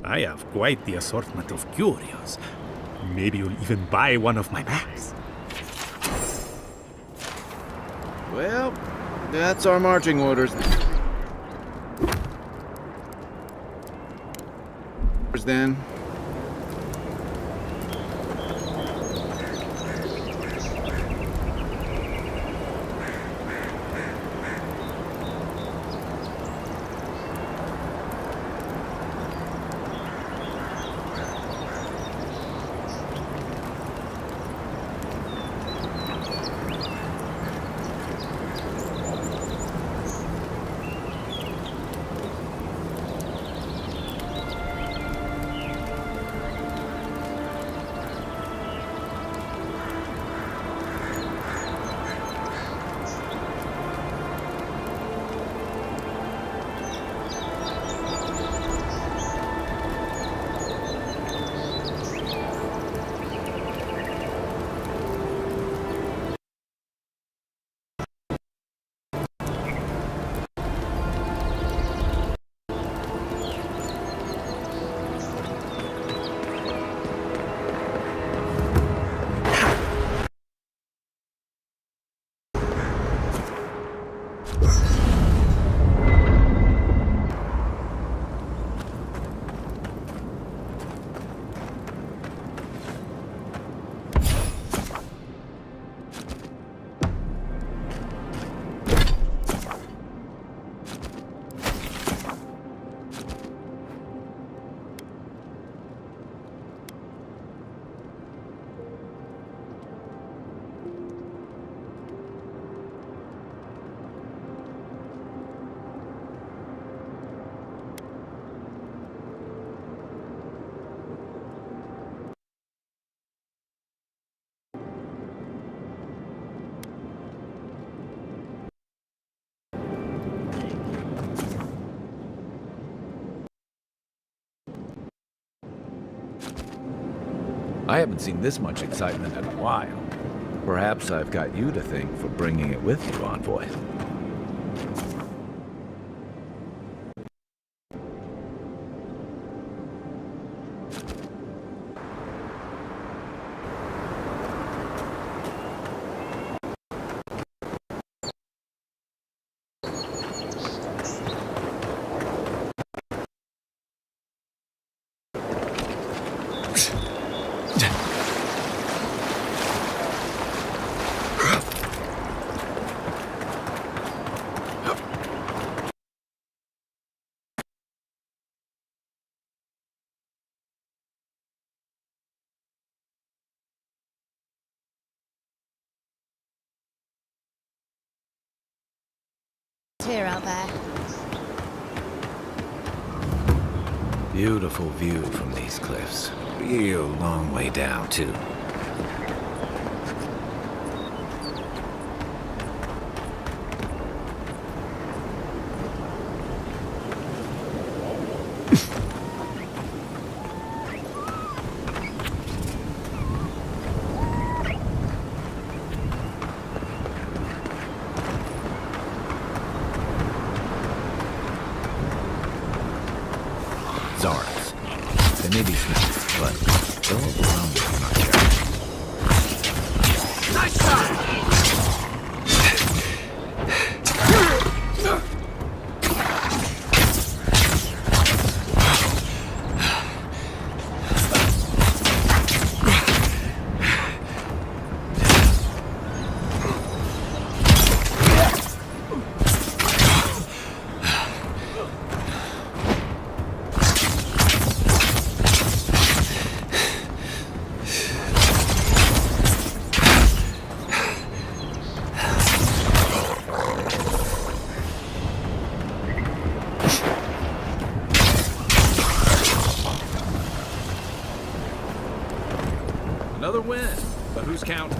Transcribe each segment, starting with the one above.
I have quite the assortment of curios. Maybe you'll even buy one of my maps. Well, that's our marching orders. Then. I haven't seen this much excitement in a while. Perhaps I've got you to thank for bringing it with you, Envoy. Here out there. Beautiful view from these cliffs. Real long way down, too. Zards. They may be small, but they'll overwhelm you, I'm not sure. Nice shot! Another win, but who's counting?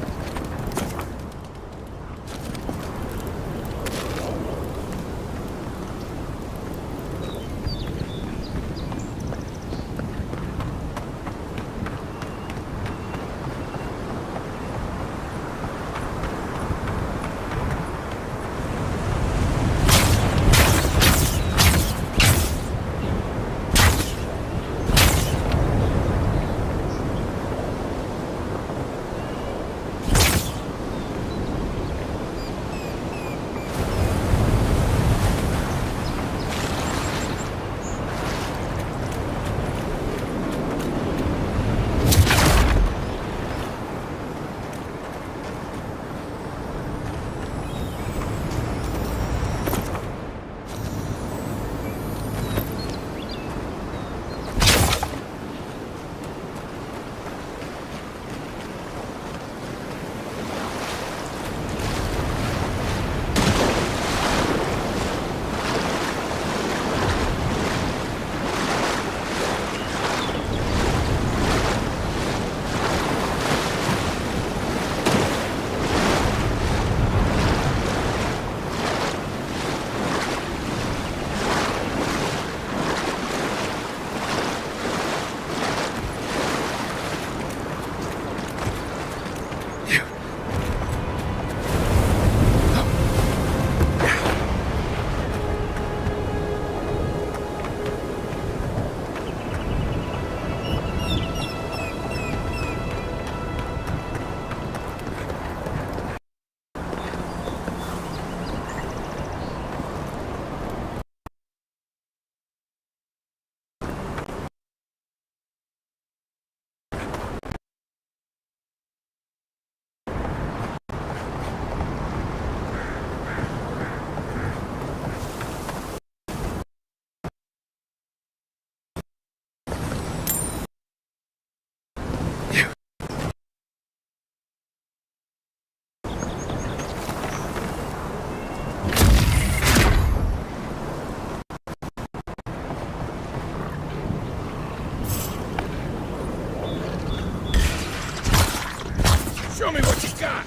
Show me what you got!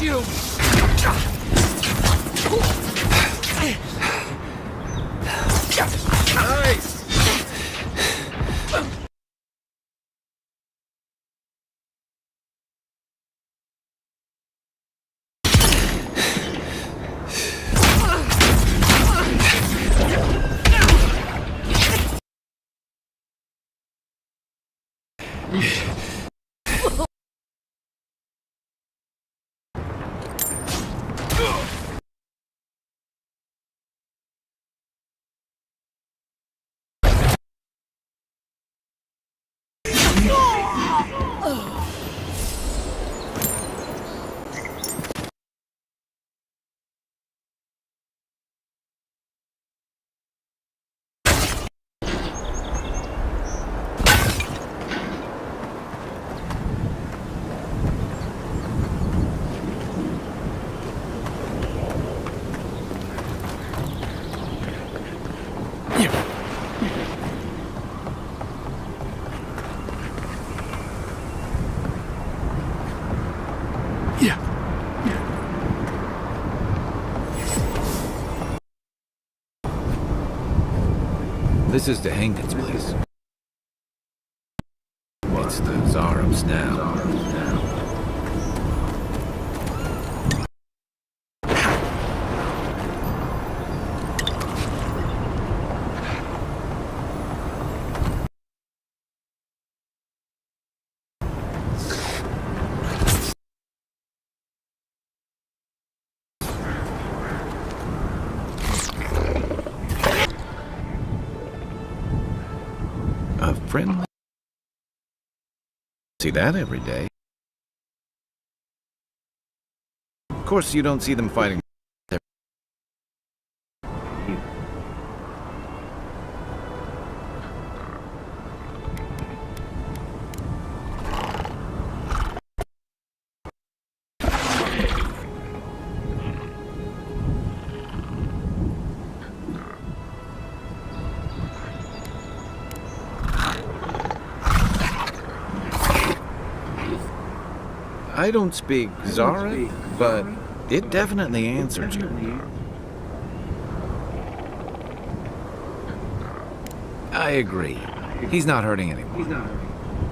You! Nice! This is the Hankins place. It's the Zarums now. A friendly? See that every day. Of course, you don't see them fighting. I don't speak Zara, but it definitely answered you. I agree. He's not hurting anyone.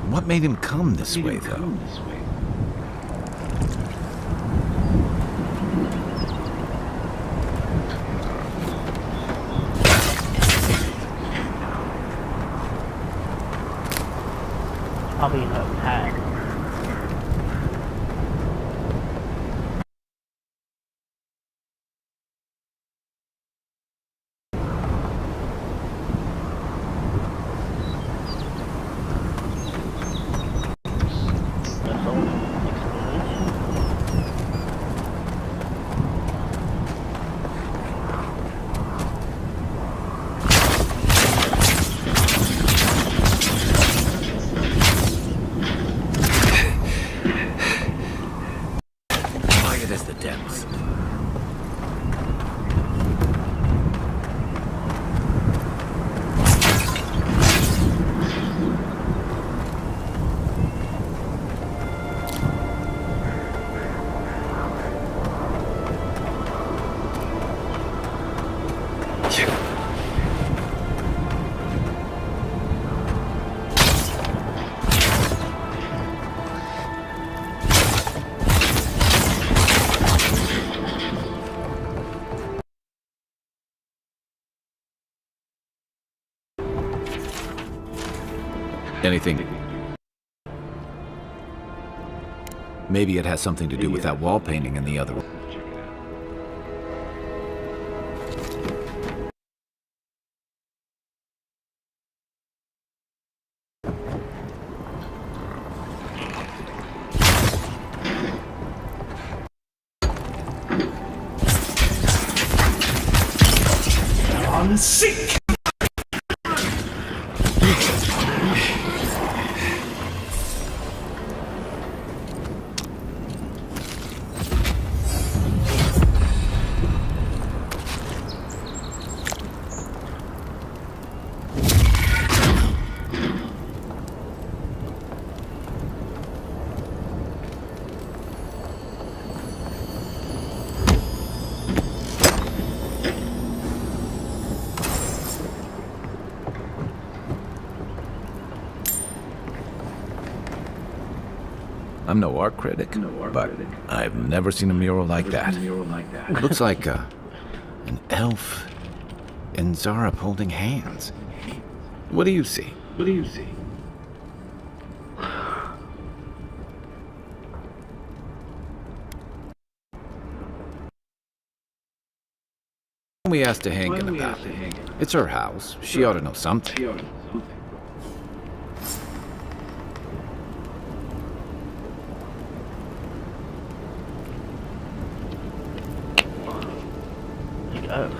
What made him come this way, though? Probably in her past. Anything? Maybe it has something to do with that wall painting in the other room. Sick! I'm no art critic, but I've never seen a mural like that. Looks like an elf and Zarab holding hands. What do you see? We asked to hang in about it. It's her house. She ought to know something. Yes.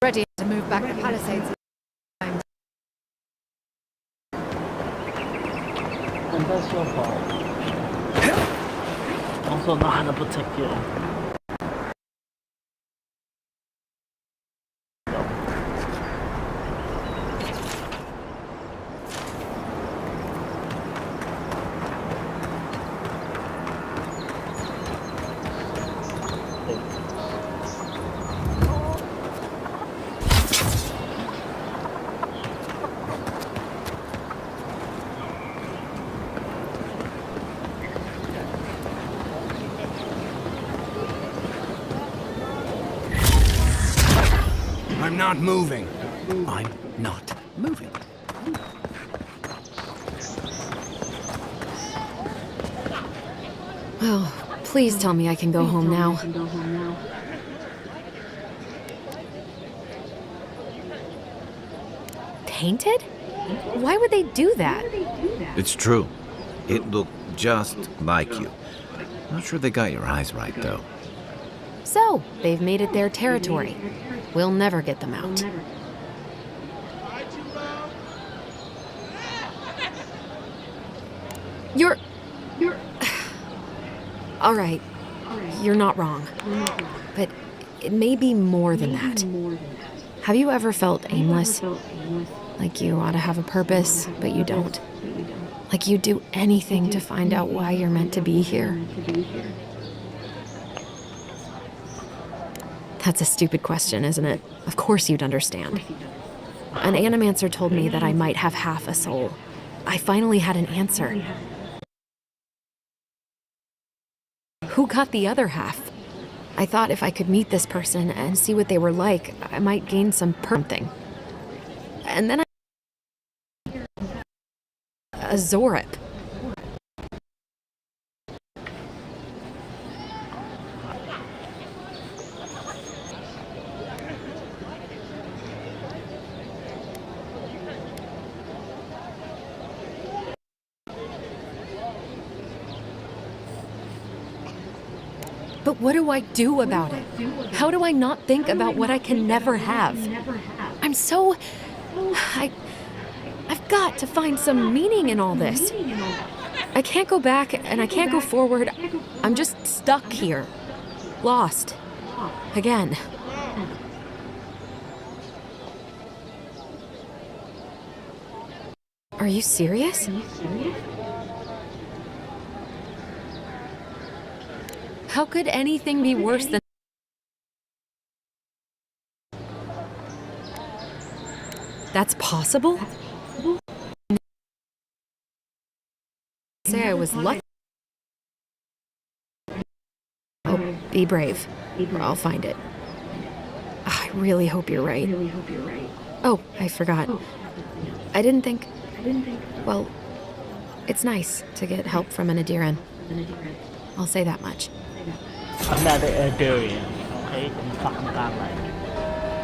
Ready to move back the palisades. And that's your fault. Also know how to protect you. I'm not moving. I'm not moving. Well, please tell me I can go home now. Painted? Why would they do that? It's true. It looked just like you. Not sure they got your eyes right, though. So, they've made it their territory. We'll never get them out. You're... All right. You're not wrong. But it may be more than that. Have you ever felt aimless? Like you ought to have a purpose, but you don't? Like you'd do anything to find out why you're meant to be here? That's a stupid question, isn't it? Of course you'd understand. An animancer told me that I might have half a soul. I finally had an answer. Who got the other half? I thought if I could meet this person and see what they were like, I might gain some something. And then a Zorip. But what do I do about it? How do I not think about what I can never have? I'm so... I've got to find some meaning in all this. I can't go back and I can't go forward. I'm just stuck here. Lost. Again. Are you serious? How could anything be worse than... That's possible? Say I was lucky. Oh, be brave. I'll find it. I really hope you're right. Oh, I forgot. I didn't think... Well, it's nice to get help from an Adiran. I'll say that much. Another Erdurian, okay?ผมฟังตามอะไร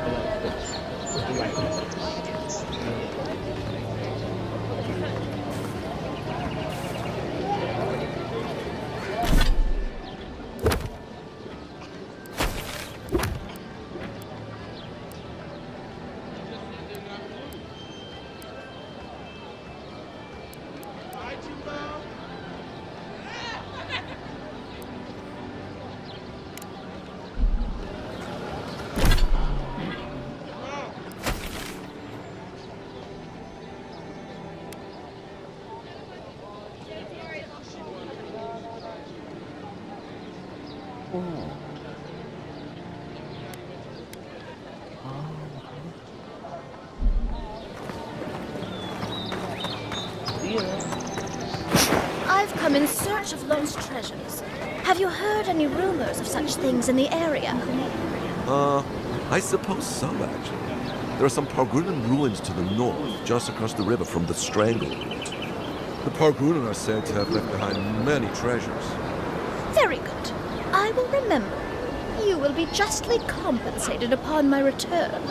อะไร I've come in search of lost treasures. Have you heard any rumors of such things in the area? I suppose so, actually. There are some Pargunan ruins to the north, just across the river from the Strangleroot. The Pargunan are said to have left behind many treasures. Very good. I will remember. You will be justly compensated upon my return.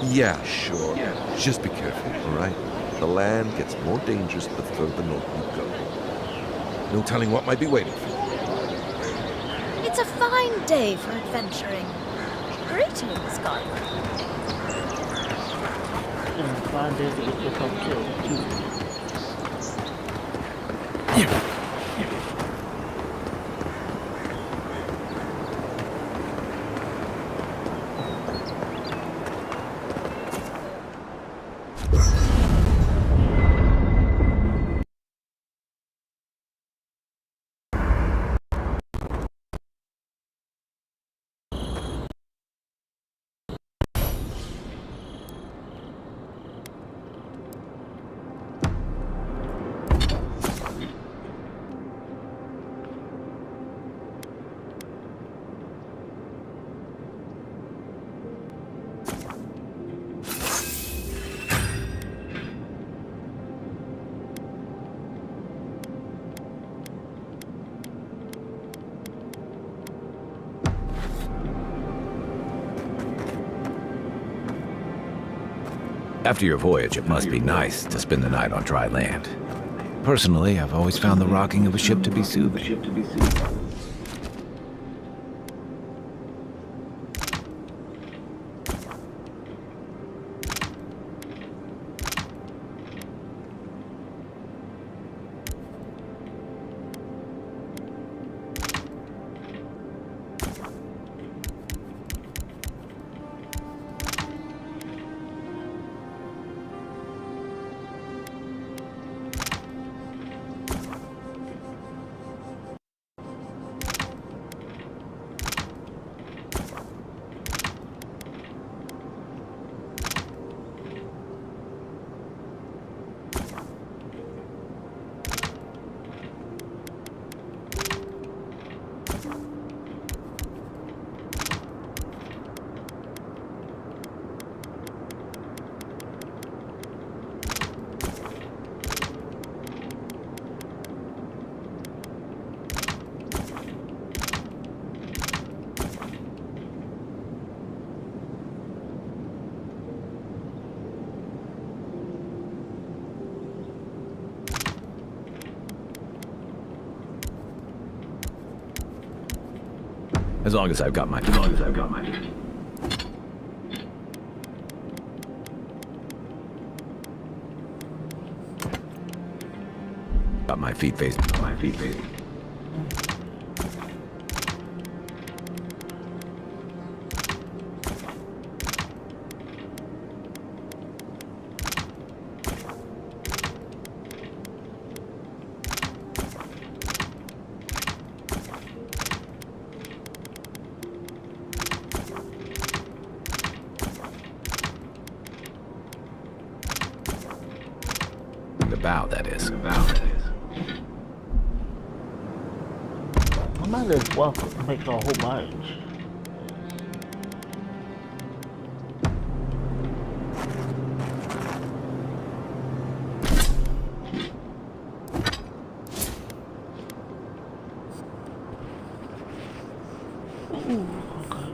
Yeah, sure. Just be careful, all right? The land gets more dangerous the further north you go. No telling what might be waiting for you. It's a fine day for adventuring. Greetings, Godwin. Fine day to get yourself killed, too. After your voyage, it must be nice to spend the night on dry land. Personally, I've always found the rocking of a ship to be soothing. As long as I've got my feet facing the bow, that is. I might as well make a whole bunch. Ooh, okay.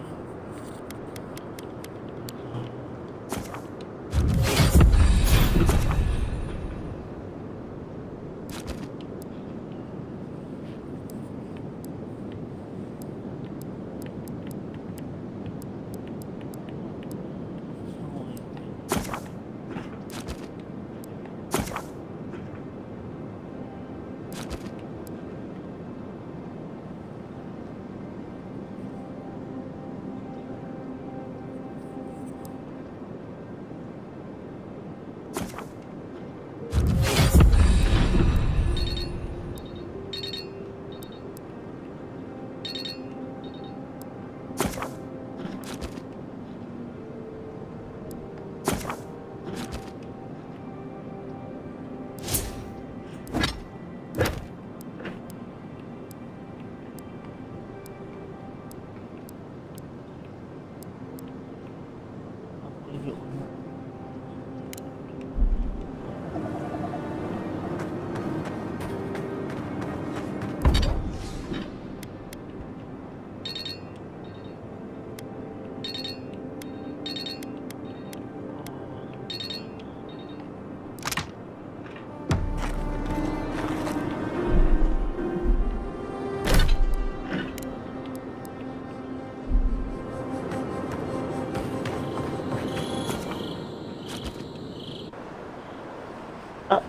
Up,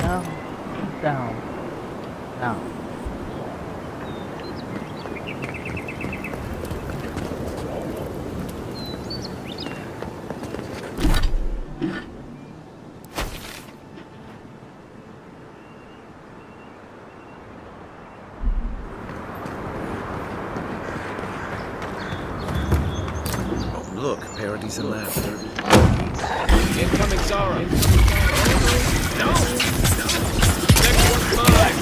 down, down, down. Oh, look, parodies and laughter. Incoming Zara. No! Next one's mine!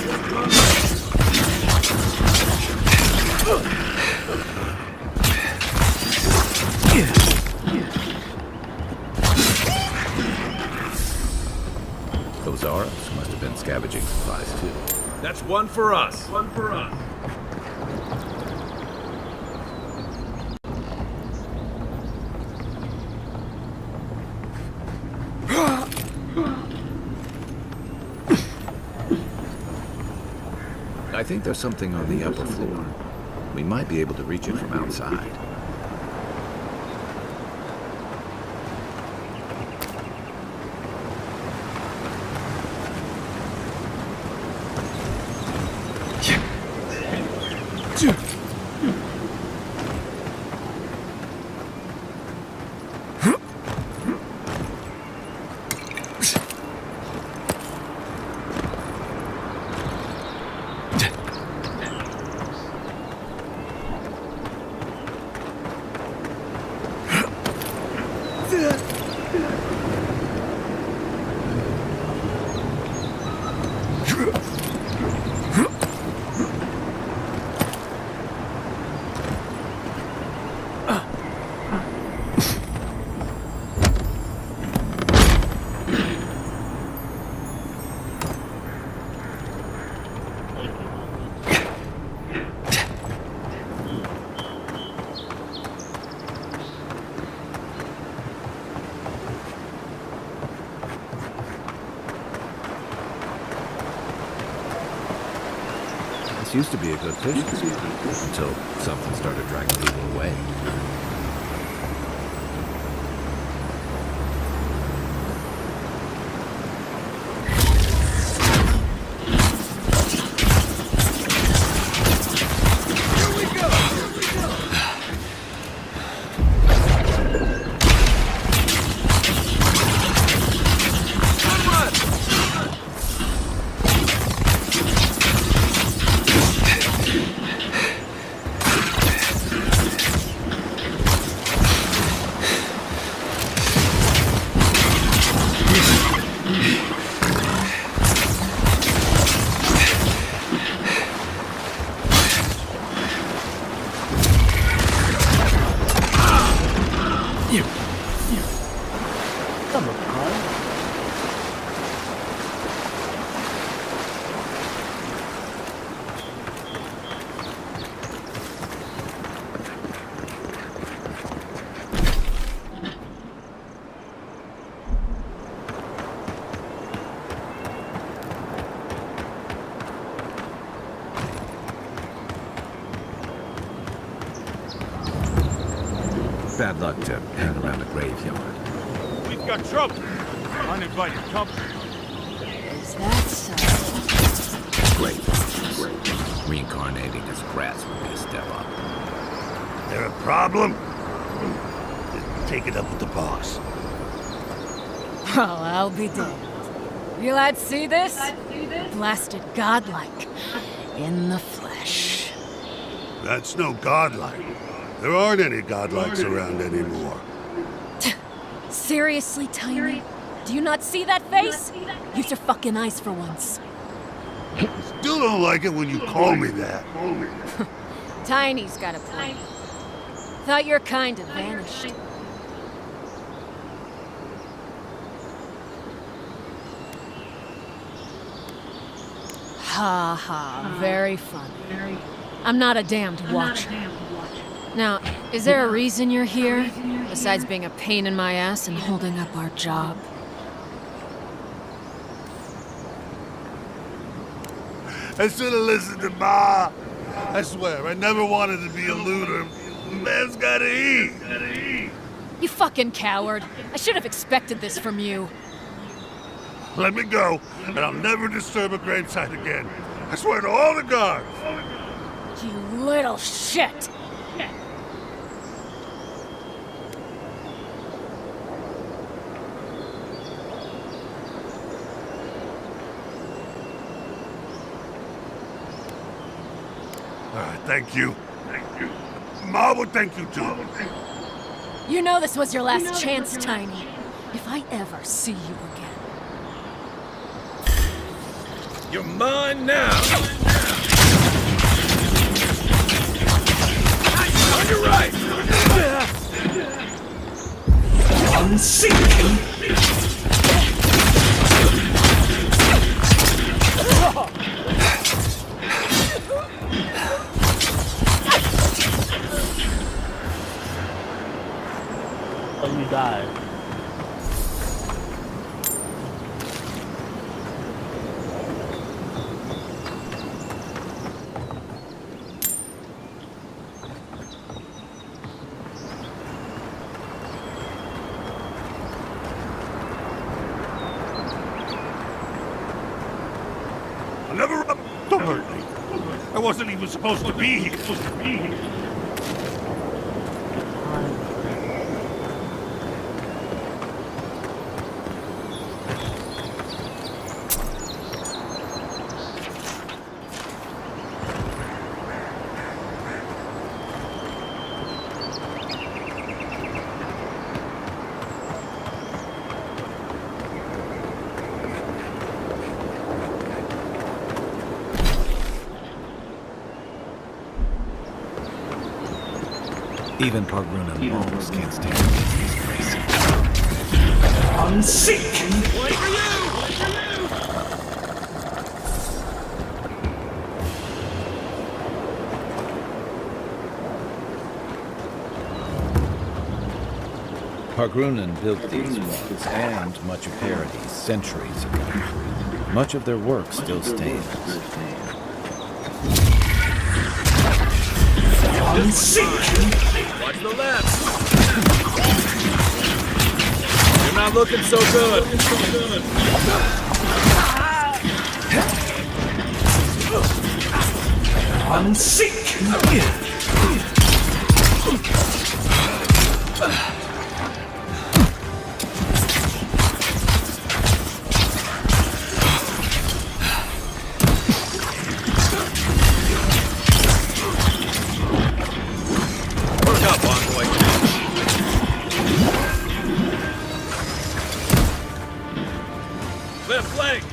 Those Zaras must have been scavenging supplies too. That's one for us. One for us. I think there's something on the upper floor. We might be able to reach it from outside. used to be a good fishing spot until something started dragging people away. Come on, Carl. Bad luck to hang around a graveyard. We've got trouble. Uninvited company. Is that so? Gravedigers. Reincarnating as rats would be a step up. There a problem? Take it up with the boss. Oh, I'll be damned. You lads see this? Blasted godlike. In the flesh. That's no godlike. There aren't any godlikes around anymore. Seriously, Tiny? Do you not see that face? Use your fucking eyes for once. Still don't like it when you call me that. Tiny's got a point. Thought your kind had vanished. Ha ha, very funny. I'm not a damned watcher. Now, is there a reason you're here, besides being a pain in my ass and holding up our job? I should have listened to Ma. I swear, I never wanted to be a looter. Man's gotta eat. You fucking coward. I should have expected this from you. Let me go, and I'll never disturb a gravesite again. I swear to all the gods. You little shit! Thank you. Ma would thank you too. You know this was your last chance, Tiny. If I ever see you again. You're mine now! On your right! Oh, you died. Don't hurt me. I wasn't even supposed to be here. Even Pargruna monks can't stand against these crazy. Pargrunan built these walls and much of Paradis centuries ago. Much of their work still stands. Watch the left. You're not looking so good. Work up, Envoy. Left flank.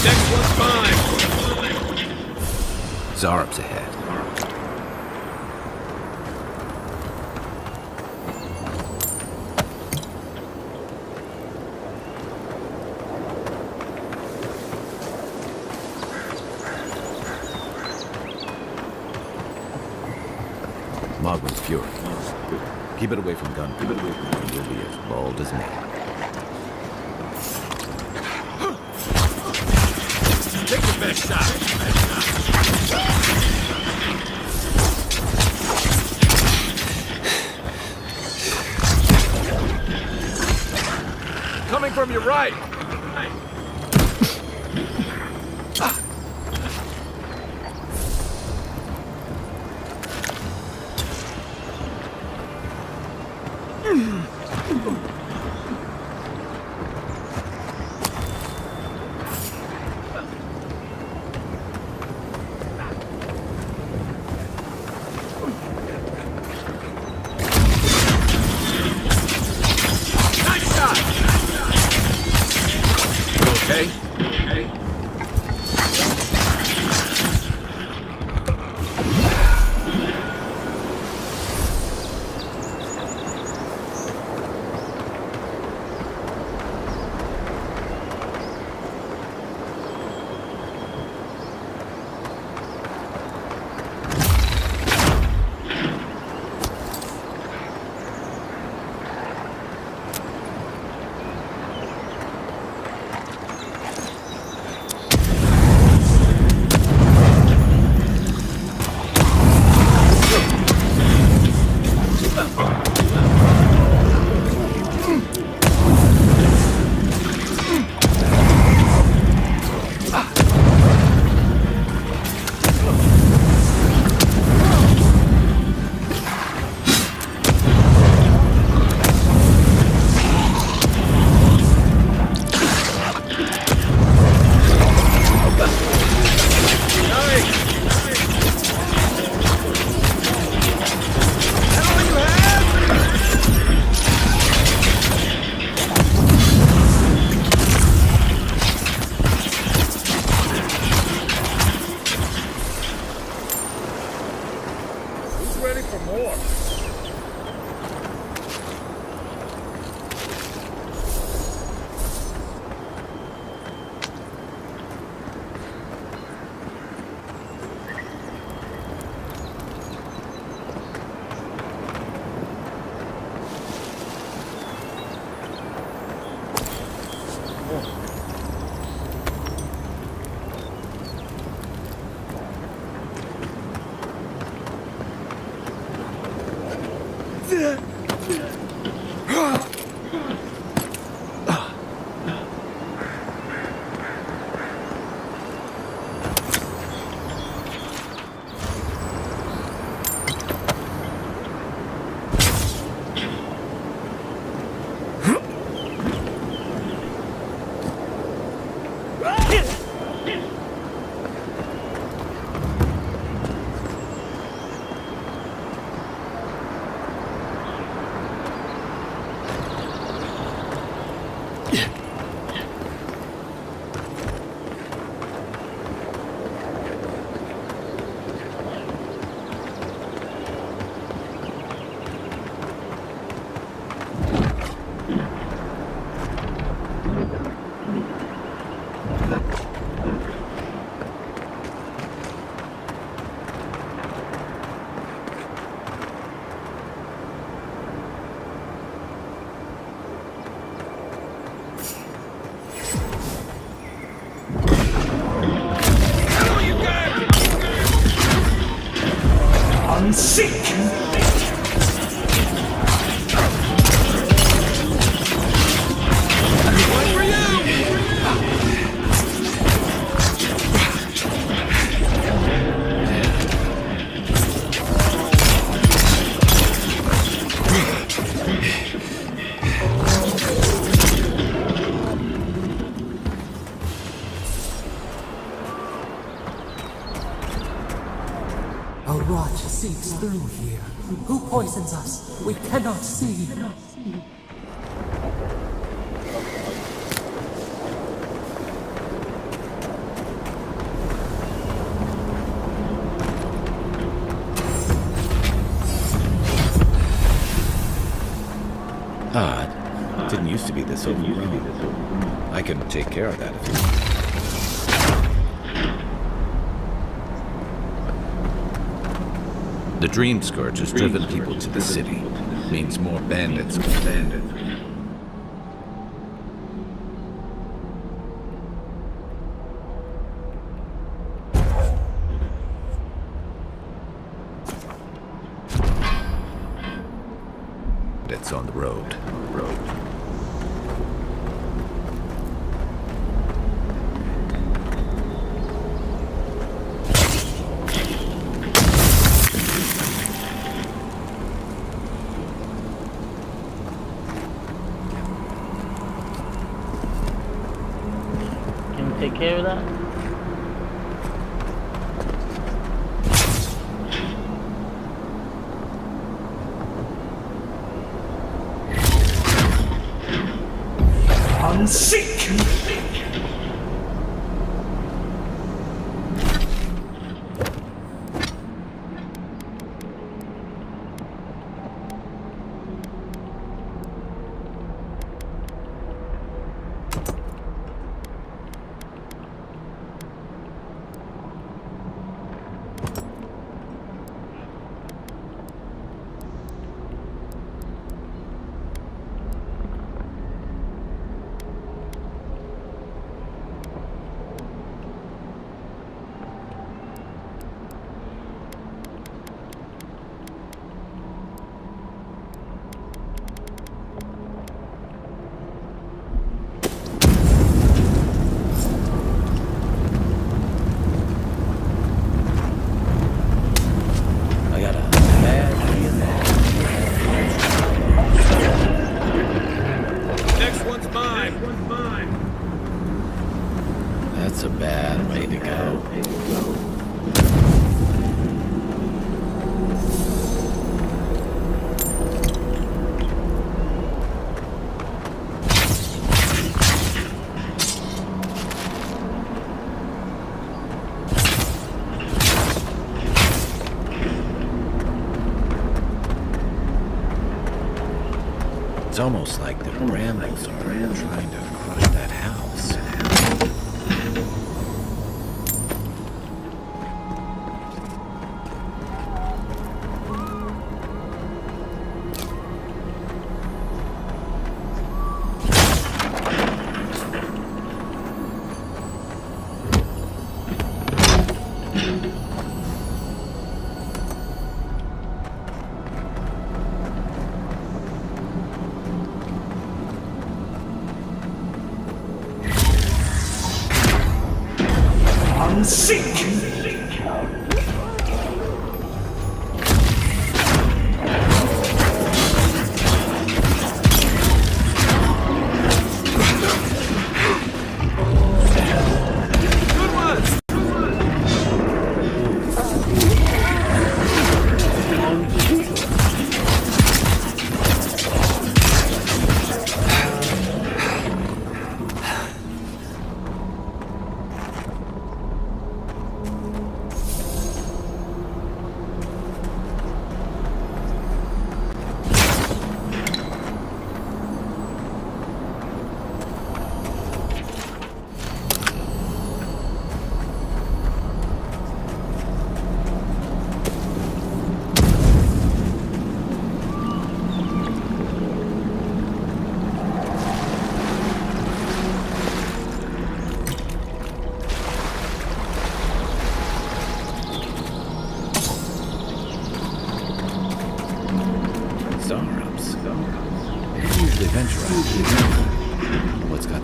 Next one's fine. Zarab's ahead. Mogwin's Fury. Keep it away from gunfire. You'll be as bald as me. Take the best shot. Coming from your right. Nice shot. You okay? Ready for more. A rot seeps through here. Who poisons us? We cannot see. Odd. Didn't used to be this overgrown. I can take care of that if you want. The Dream Scourge has driven people to the city. Means more bandits. It's on the road. Can you take care of that? That's a bad way to go. It's almost like the brambles are trying to crush that house.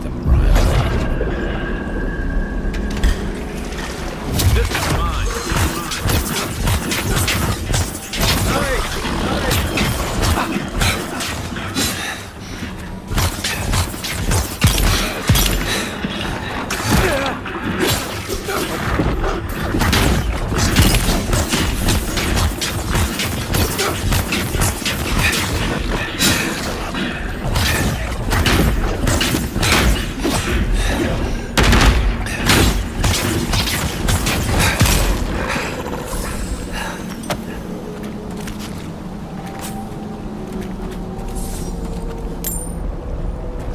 them Riley. This is mine.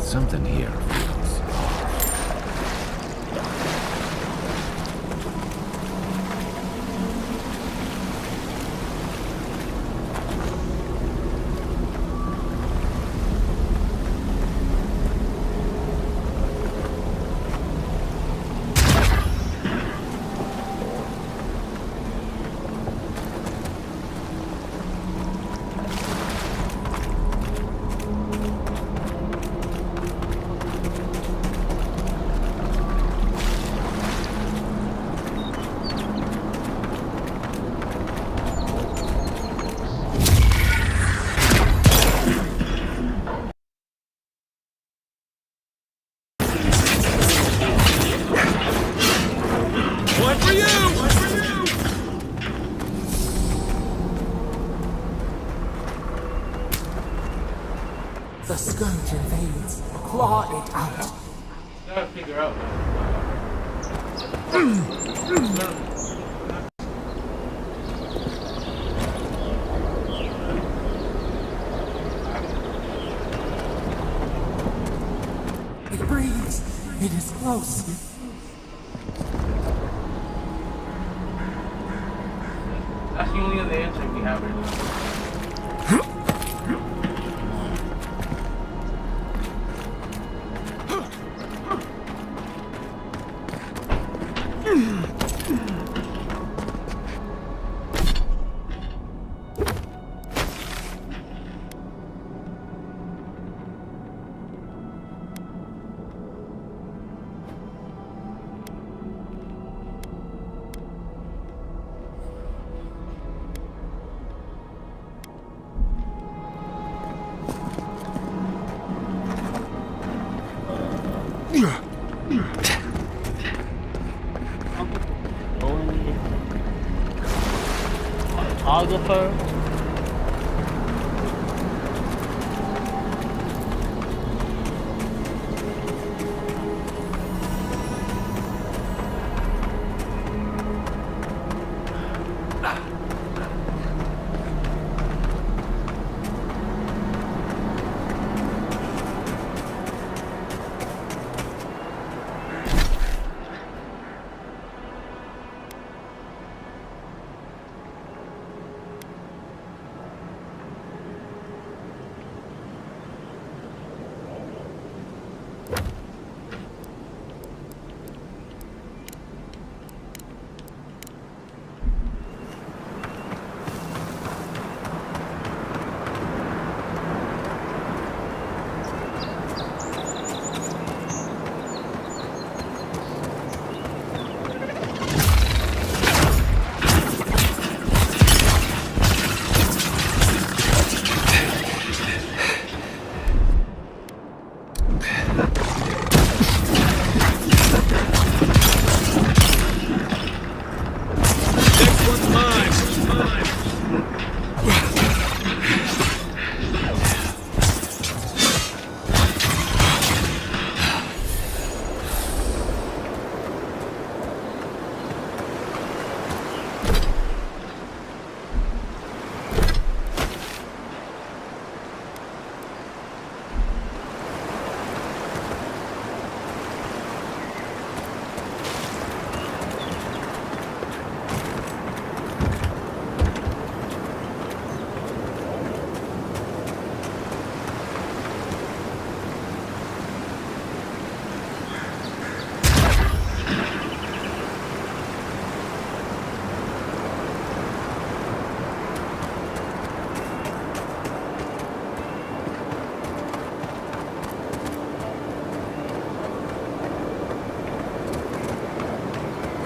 Something here feels off. The scourge invades. Claw it out. Gotta figure out. It breathes. It is close. That's the only other answer we have right now. Photographer.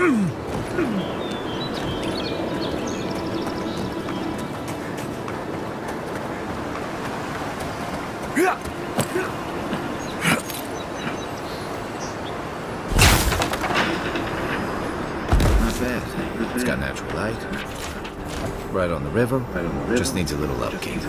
Not bad. It's got natural light. Right on the river. Just needs a little upkeep.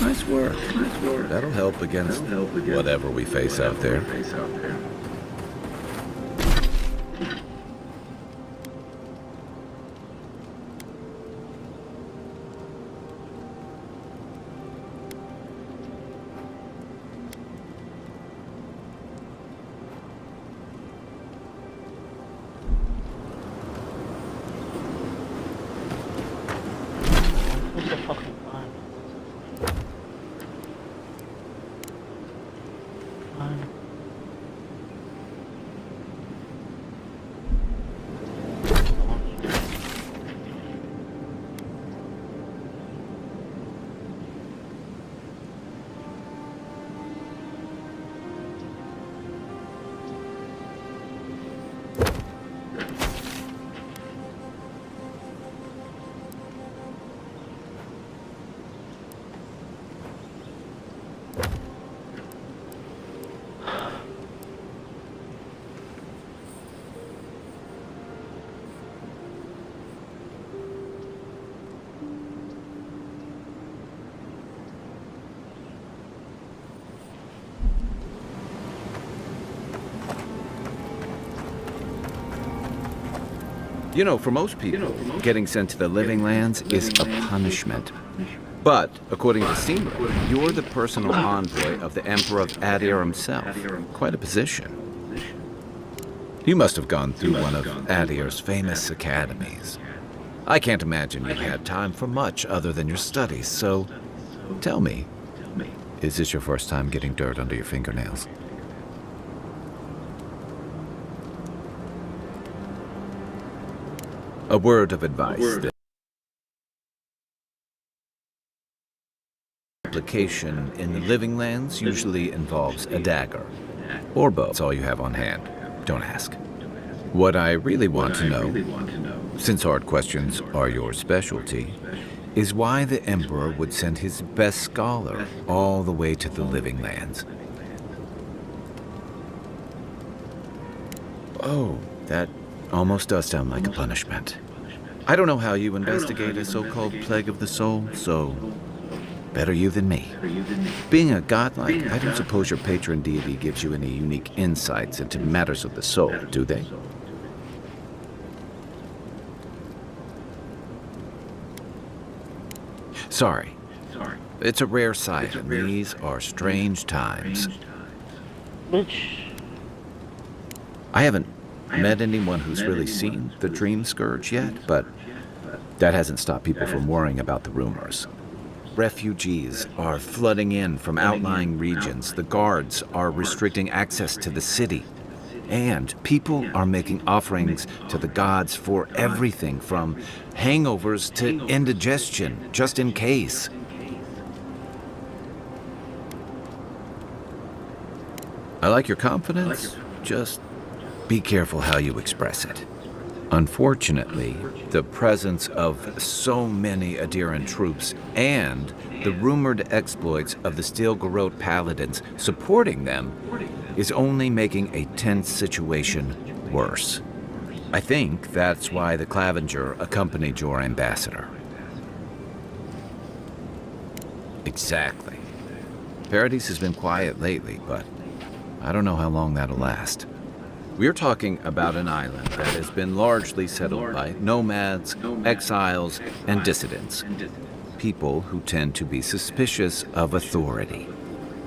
Nice work. That'll help against whatever we face out there. What's the fucking plan? You know, for most people, getting sent to the Living Lands is a punishment. But, according to Steamboat, you're the personal envoy of the Emperor of Adir himself. Quite a position. You must have gone through one of Adir's famous academies. I can't imagine you had time for much other than your studies, so tell me, is this your first time getting dirt under your fingernails? A word of advice. The application in the Living Lands usually involves a dagger or bow. That's all you have on hand. Don't ask. What I really want to know, since hard questions are your specialty, is why the Emperor would send his best scholar all the way to the Living Lands. Oh, that almost does sound like a punishment. I don't know how you investigate a so-called plague of the soul, so better you than me. Being a godlike, I don't suppose your patron deity gives you any unique insights into matters of the soul, do they? Sorry. It's a rare sight, and these are strange times. Which? I haven't met anyone who's really seen the Dream Scourge yet, but that hasn't stopped people from worrying about the rumors. Refugees are flooding in from outlying regions. The guards are restricting access to the city. And people are making offerings to the gods for everything from hangovers to indigestion, just in case. I like your confidence, just be careful how you express it. Unfortunately, the presence of so many Adiran troops and the rumored exploits of the Steel Garrote paladins supporting them is only making a tense situation worse. I think that's why the Clavenger accompanied your ambassador. Exactly. Paradise has been quiet lately, but I don't know how long that'll last. We're talking about an island that has been largely settled by nomads, exiles, and dissidents. People who tend to be suspicious of authority.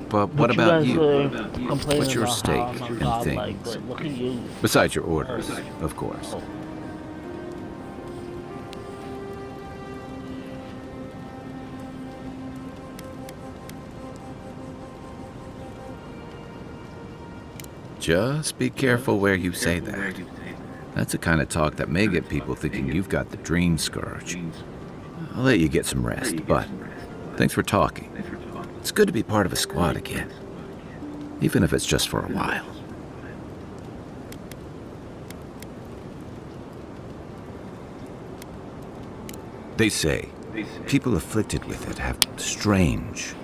But what about you? What's your stake in things? Besides your orders, of course. Just be careful where you say that. That's the kind of talk that may get people thinking you've got the Dream Scourge. I'll let you get some rest, but thanks for talking. It's good to be part of a squad again, even if it's just for a while. They say people afflicted with it have strange,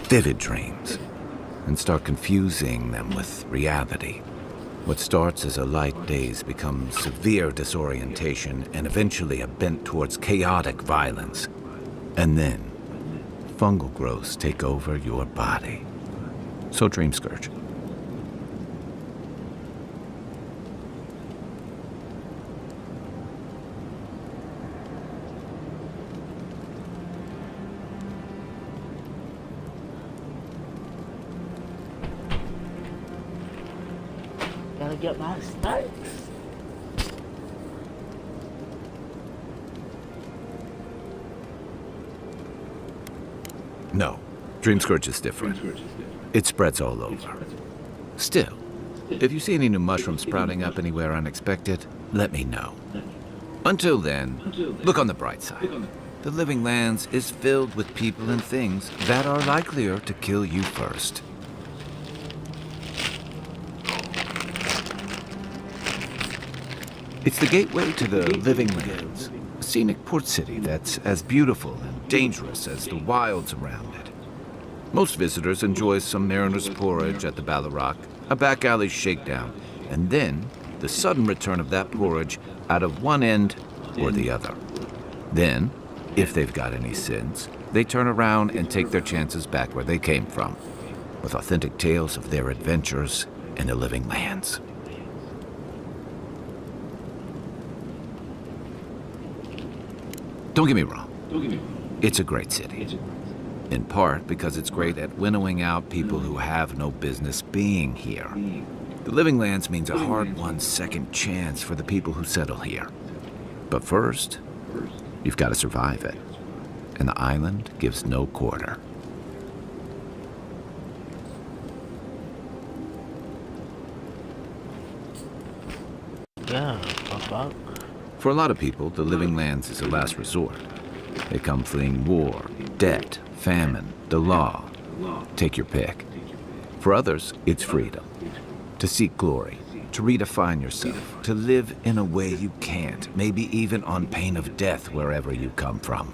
vivid dreams and start confusing them with reality. What starts as a light daze becomes severe disorientation and eventually a bent towards chaotic violence. And then fungal growths take over your body. So Dream Scourge. Gotta get my stacks. No, Dream Scourge is different. It spreads all over. Still, if you see any new mushrooms sprouting up anywhere unexpected, let me know. Until then, look on the bright side. The Living Lands is filled with people and things that are likelier to kill you first. It's the gateway to the Living Lands, a scenic port city that's as beautiful and dangerous as the wilds around it. Most visitors enjoy some mariner's porridge at the Ballarrock, a back alley shakedown, and then the sudden return of that porridge out of one end or the other. Then, if they've got any sins, they turn around and take their chances back where they came from, with authentic tales of their adventures in the Living Lands. Don't get me wrong. It's a great city. In part because it's great at winnowing out people who have no business being here. The Living Lands means a hard-won second chance for the people who settle here. But first, you've got to survive it. And the island gives no quarter. Yeah, fuck. For a lot of people, the Living Lands is a last resort. They come fleeing war, debt, famine, the law. Take your pick. For others, it's freedom. To seek glory, to redefine yourself, to live in a way you can't, maybe even on pain of death wherever you come from.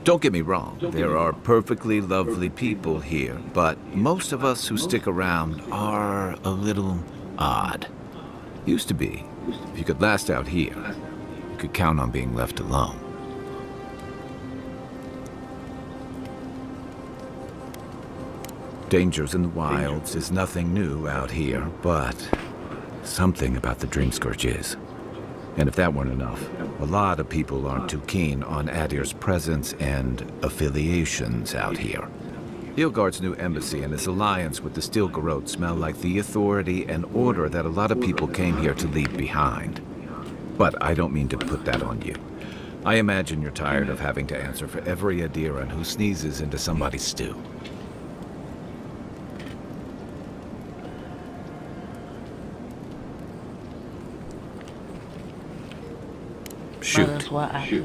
Don't get me wrong, there are perfectly lovely people here, but most of us who stick around are a little odd. Used to be. If you could last out here, you could count on being left alone. Dangers in the wilds is nothing new out here, but something about the Dream Scourge is. And if that weren't enough, a lot of people aren't too keen on Adir's presence and affiliations out here. Hilgard's new embassy and his alliance with the Stilgarrote smell like the authority and order that a lot of people came here to leave behind. But I don't mean to put that on you. I imagine you're tired of having to answer for every Adiran who sneezes into somebody's stew. Shoot. That's what I do.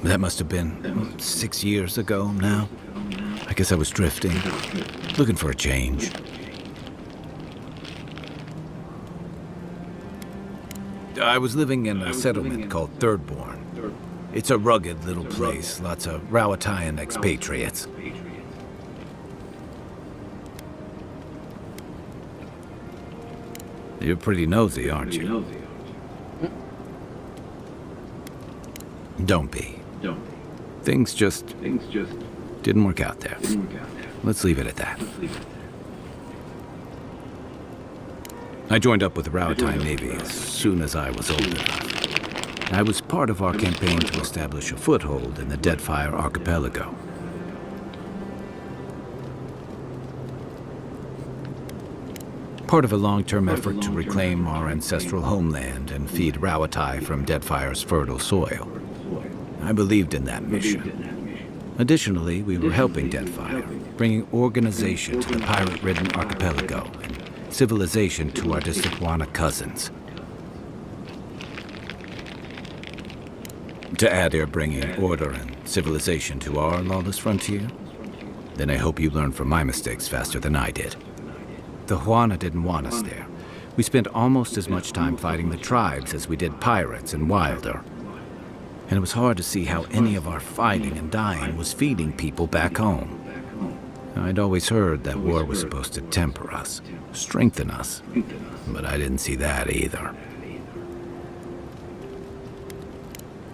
That must have been 6 years ago now. I guess I was drifting, looking for a change. I was living in a settlement called Thirdborn. It's a rugged little place, lots of Rowatayan expatriates. You're pretty nosy, aren't you? Don't be. Things just didn't work out there. Let's leave it at that. I joined up with the Rowatayan Navy as soon as I was old enough. I was part of our campaign to establish a foothold in the Deadfire Archipelago. Part of a long-term effort to reclaim our ancestral homeland and feed Rawatai from Deadfire's fertile soil. I believed in that mission. Additionally, we were helping Deadfire, bringing organization to the pirate-ridden archipelago and civilization to our Distikwana cousins. To Adir bringing order and civilization to our lawless frontier? Then I hope you learn from my mistakes faster than I did. The Huana didn't want us there. We spent almost as much time fighting the tribes as we did pirates and Wilder. And it was hard to see how any of our fighting and dying was feeding people back home. I'd always heard that war was supposed to temper us, strengthen us, but I didn't see that either.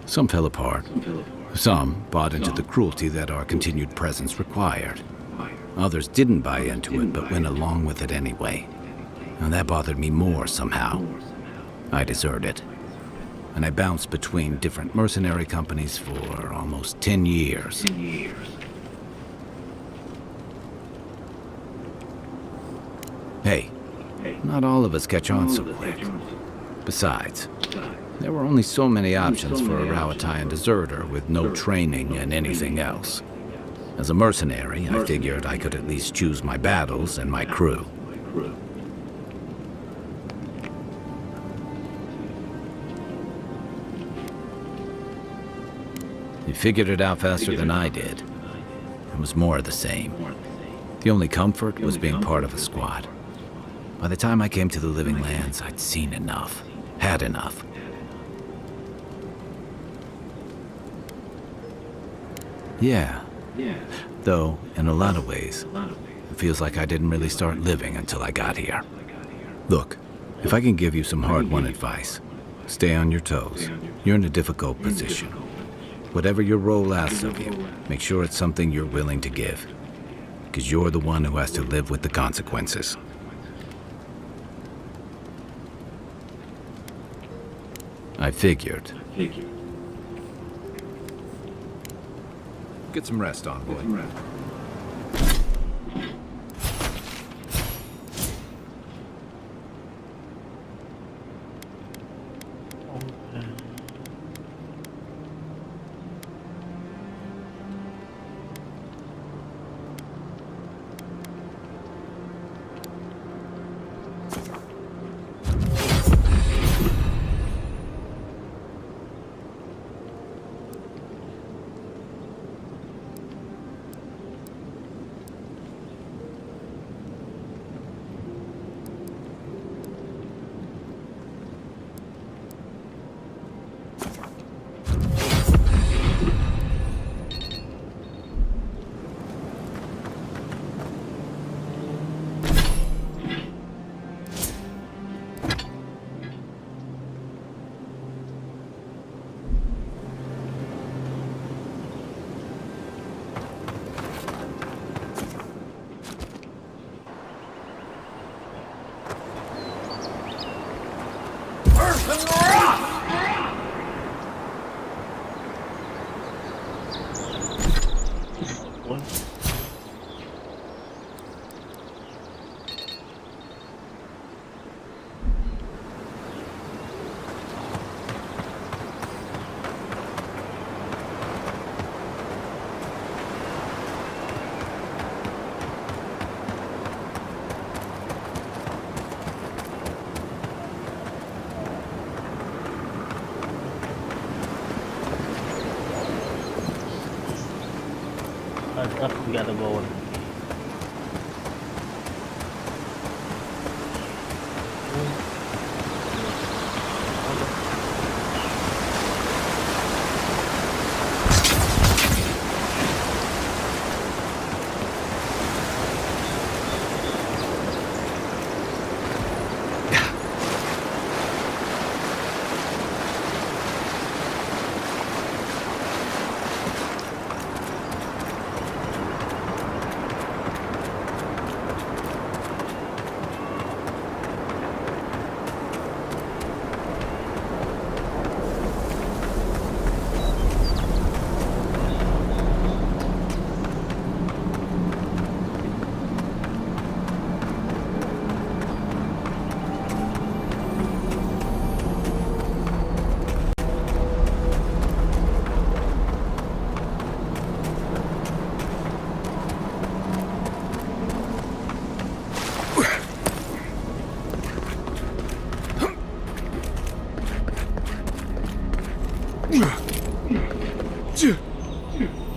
Some fell apart. Some bought into the cruelty that our continued presence required. Others didn't buy into it, but went along with it anyway. And that bothered me more somehow. I deserted. And I bounced between different mercenary companies for almost 10 years. Hey, not all of us catch on so quick. Besides, there were only so many options for a Rowatayan deserter with no training and anything else. As a mercenary, I figured I could at least choose my battles and my crew. You figured it out faster than I did. It was more of the same. The only comfort was being part of a squad. By the time I came to the Living Lands, I'd seen enough, had enough. Yeah. Though, in a lot of ways, it feels like I didn't really start living until I got here. Look, if I can give you some hard-won advice, stay on your toes. You're in a difficult position. Whatever your role asks of you, make sure it's something you're willing to give. Because you're the one who has to live with the consequences. I figured. Get some rest, Envoy. Up, we gotta go.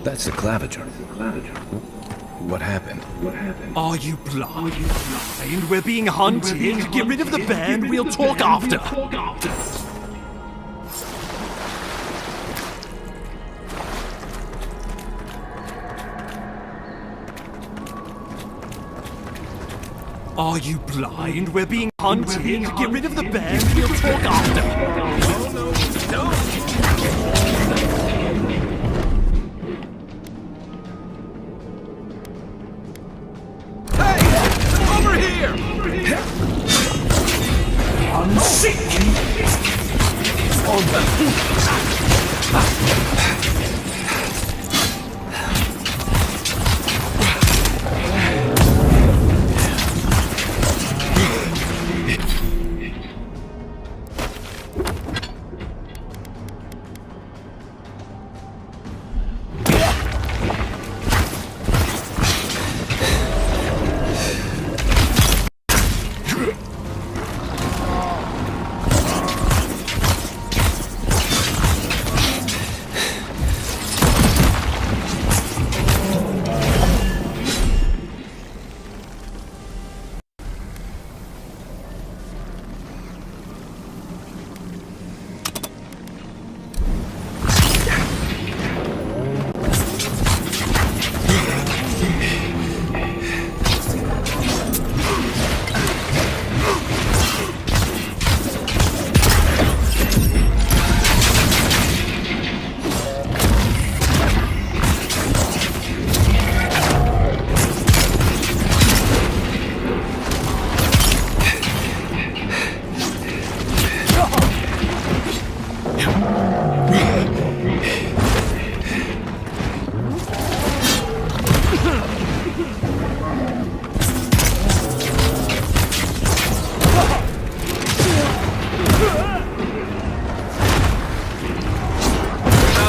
That's the claviger. What happened? Are you blind? We're being hunted. Get rid of the band. We'll talk after. Are you blind? We're being hunted. Get rid of the band. We'll talk after. Over here! I'm sick!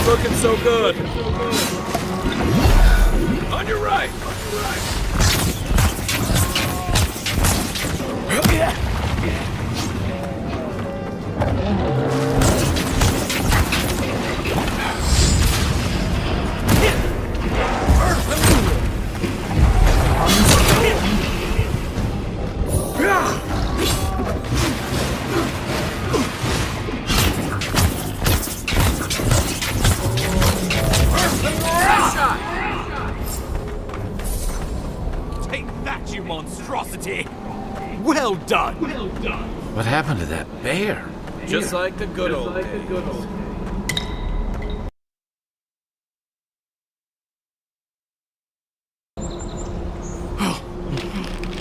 Looking so good. On your right. Take that, you monstrosity! Well done! What happened to that bear? Just like the good old days.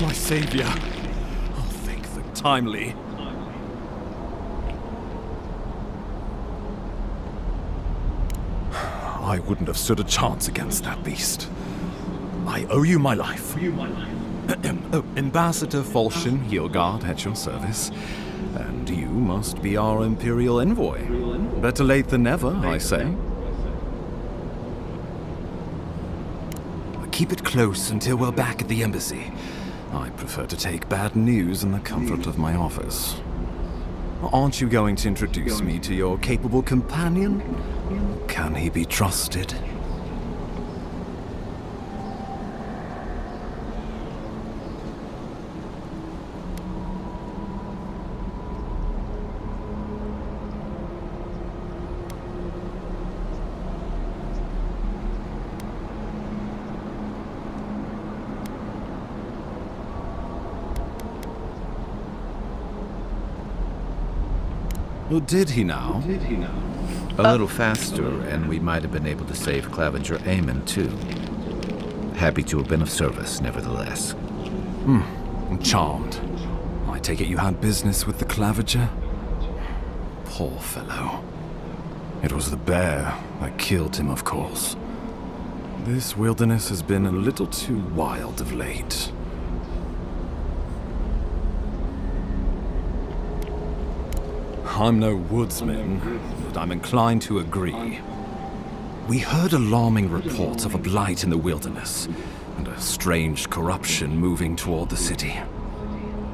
My savior. Oh, thank the timely. I wouldn't have stood a chance against that beast. I owe you my life. Ambassador Falchion Hiergard at your service. And you must be our Imperial envoy. Better late than never, I say. Keep it close until we're back at the embassy. I prefer to take bad news in the comfort of my office. Aren't you going to introduce me to your capable companion? Can he be trusted? Or did he now? A little faster, and we might have been able to save Clavenger Aemon, too. Happy to have been of service, nevertheless. I'm charmed. I take it you had business with the Clavenger? Poor fellow. It was the bear that killed him, of course. This wilderness has been a little too wild of late. I'm no woodsman, but I'm inclined to agree. We heard alarming reports of a blight in the wilderness, and a strange corruption moving toward the city.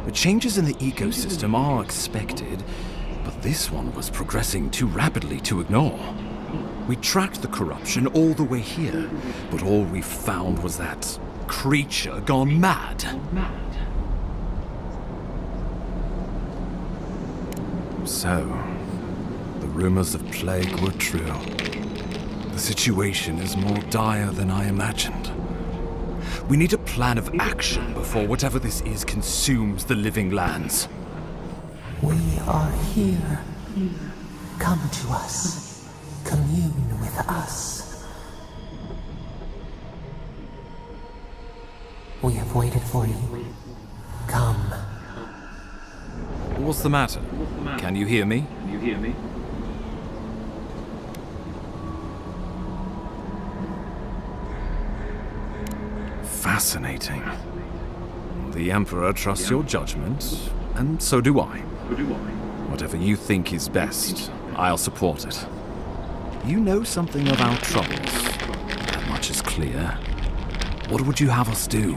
The changes in the ecosystem are expected, but this one was progressing too rapidly to ignore. We tracked the corruption all the way here, but all we found was that creature gone mad. So, the rumors of plague were true. The situation is more dire than I imagined. We need a plan of action before whatever this is consumes the living lands. We are here. Come to us. Commune with us. We have waited for you. Come. What's the matter? Can you hear me? Fascinating. The Emperor trusts your judgment, and so do I. Whatever you think is best, I'll support it. You know something of our troubles. That much is clear. What would you have us do?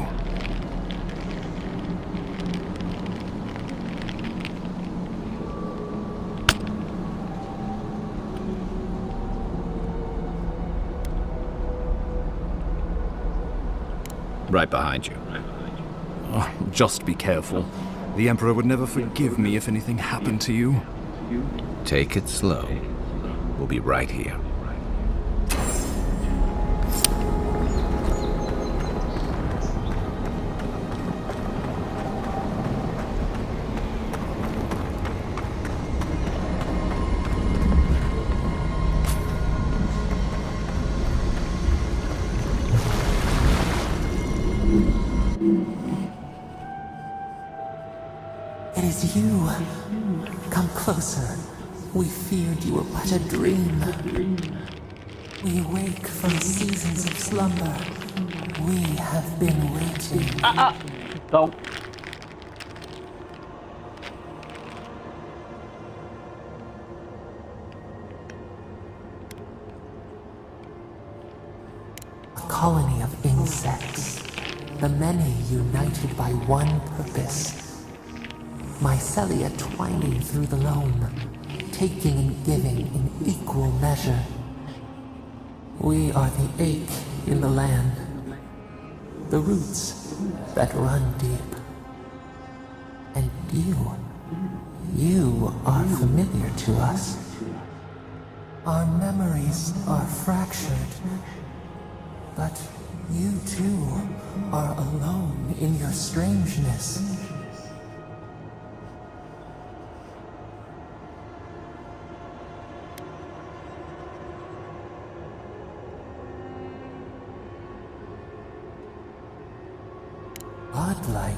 Right behind you. Oh, just be careful. The Emperor would never forgive me if anything happened to you. Take it slow. We'll be right here. It is you. Come closer. We feared you were but a dream. We wake from seasons of slumber. We have been waiting. Don't. A colony of insects. The many united by one purpose. Mycelia twining through the loam, taking and giving in equal measure. We are the ache in the land, the roots that run deep. And you are familiar to us. Our memories are fractured, but you too are alone in your strangeness. Godlike.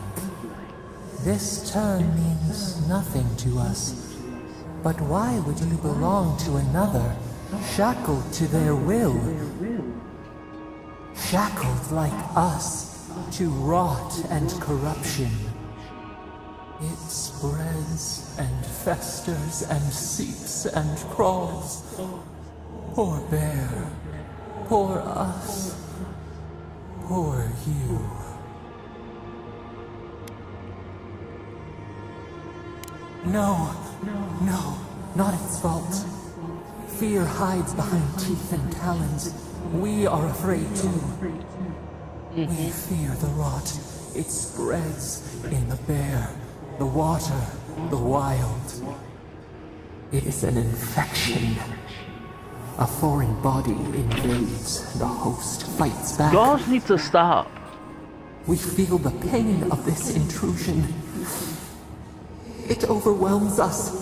This term means nothing to us. But why would you belong to another, shackled to their will? Shackled like us to rot and corruption. It spreads and festers and seeps and crawls. Poor bear. Poor us. Poor you. No, not its fault. Fear hides behind teeth and talons. We are afraid too. We fear the rot. It spreads in the bear, the water, the wild. It is an infection. A foreign body invades, the host fights back. Y'all need to stop. We feel the pain of this intrusion. It overwhelms us.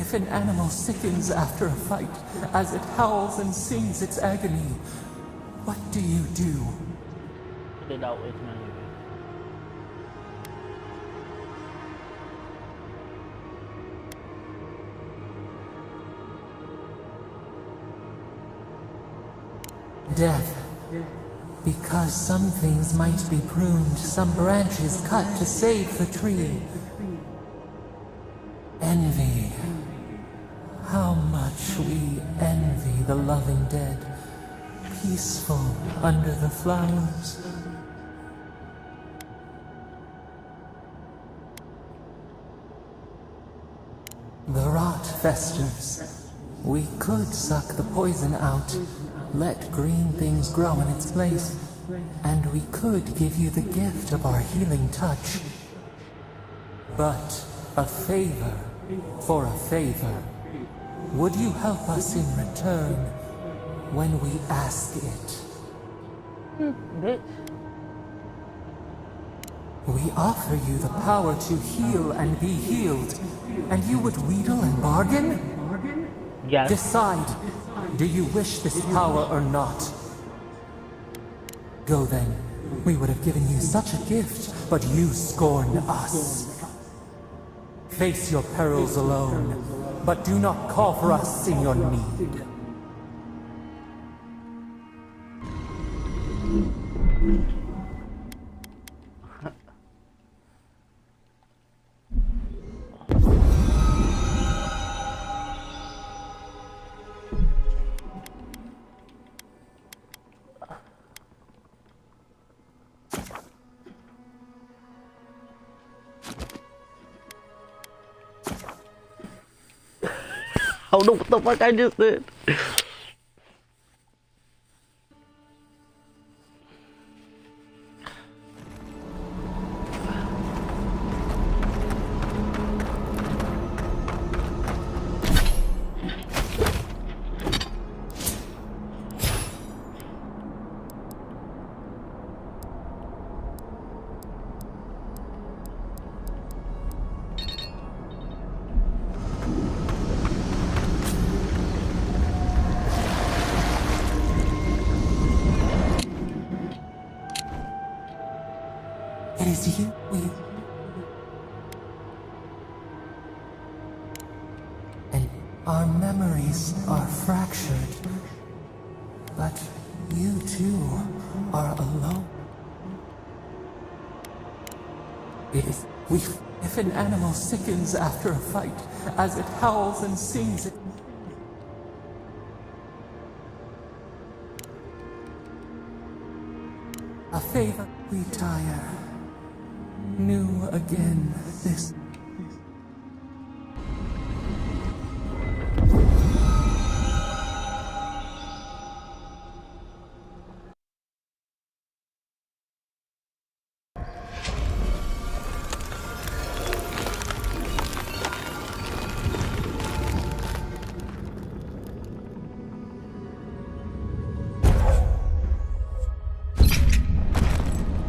If an animal sickens after a fight, as it howls and sings its agony, what do you do? Để đậu ít mà. Death. Because some things might be pruned, some branches cut to save the tree. Envy. How much we envy the loving dead, peaceful under the flowers. The rot festers. We could suck the poison out, let green things grow in its place, and we could give you the gift of our healing touch. But a favor for a favor. Would you help us in return when we ask it? Bitch. We offer you the power to heal and be healed, and you would wheedle and bargain? Yes. Decide. Do you wish this power or not? Go then. We would have given you such a gift, but you scorn us. Face your perils alone, but do not call for us in your need. Hold on, what the fuck I just did? It is you we... And our memories are fractured. But you too are alone. It is we... If an animal sickens after a fight, as it howls and sings it... A favor we tire. New again this.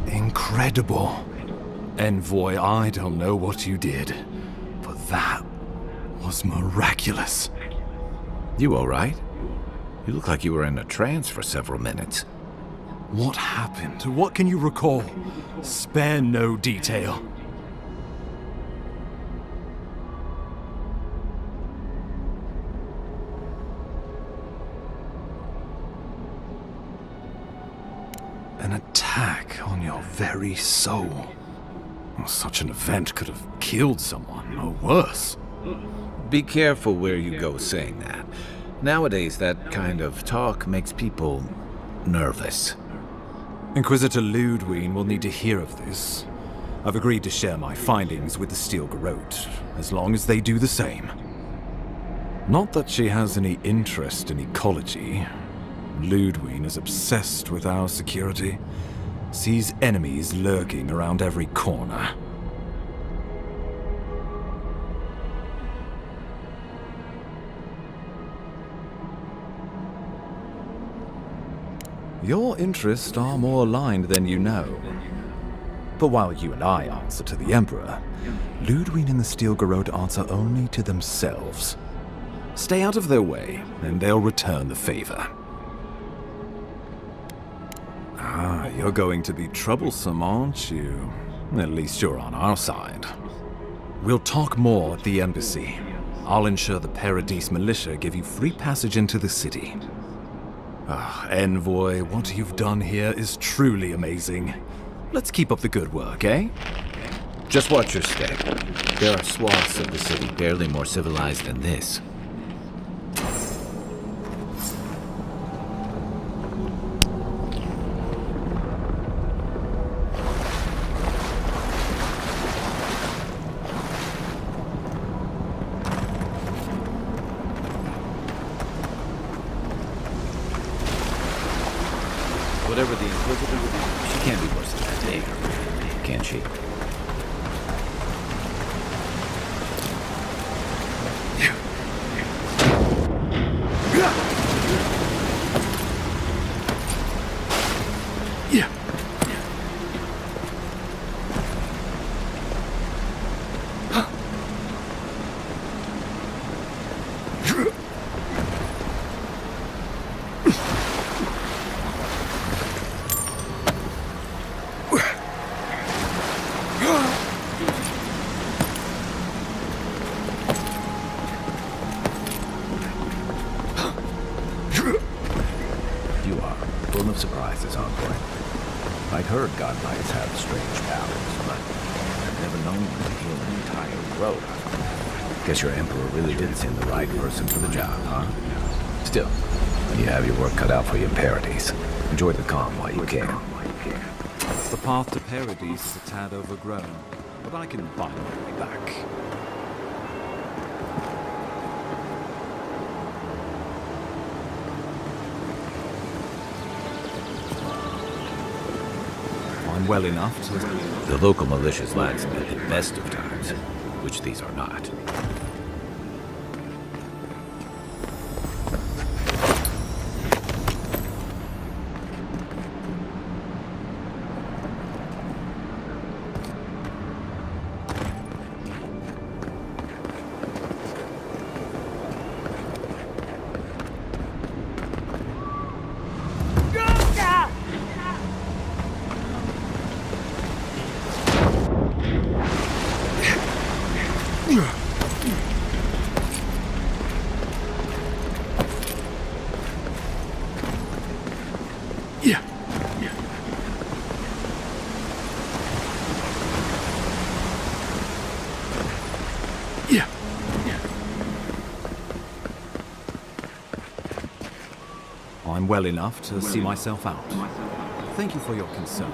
Incredible. Envoy, I don't know what you did, but that was miraculous. You all right? You look like you were in a trance for several minutes. What happened? What can you recall? Spare no detail. An attack on your very soul. Such an event could have killed someone, or worse. Be careful where you go saying that. Nowadays, that kind of talk makes people nervous. Inquisitor Ludwig will need to hear of this. I've agreed to share my findings with the Steel Garrote, as long as they do the same. Not that she has any interest in ecology. Ludwig is obsessed with our security. Sees enemies lurking around every corner. Your interests are more aligned than you know. But while you and I answer to the Emperor, Ludwig and the Steel Garrote answer only to themselves. Stay out of their way, and they'll return the favor. Ah, you're going to be troublesome, aren't you? At least you're on our side. We'll talk more at the embassy. I'll ensure the Paradise militia give you free passage into the city. Ah, Envoy, what you've done here is truly amazing. Let's keep up the good work, eh? Just watch your step. There are swaths of the city barely more civilized than this. Whatever the Inquisitor would do, she can't be worse than that nigger, can she? You are full of surprises, Envoy. I'd heard godknights have strange powers, but I've never known them to heal an entire road. Guess your Emperor really did send the right person for the job, huh? Still, you have your work cut out for you in Paradise. Enjoy the calm while you can. The path to Paradise is a tad overgrown, but I can find my way back. I'm well enough to... The local militia's laxmen at the best of times, which these are not. I'm well enough to see myself out. Thank you for your concern.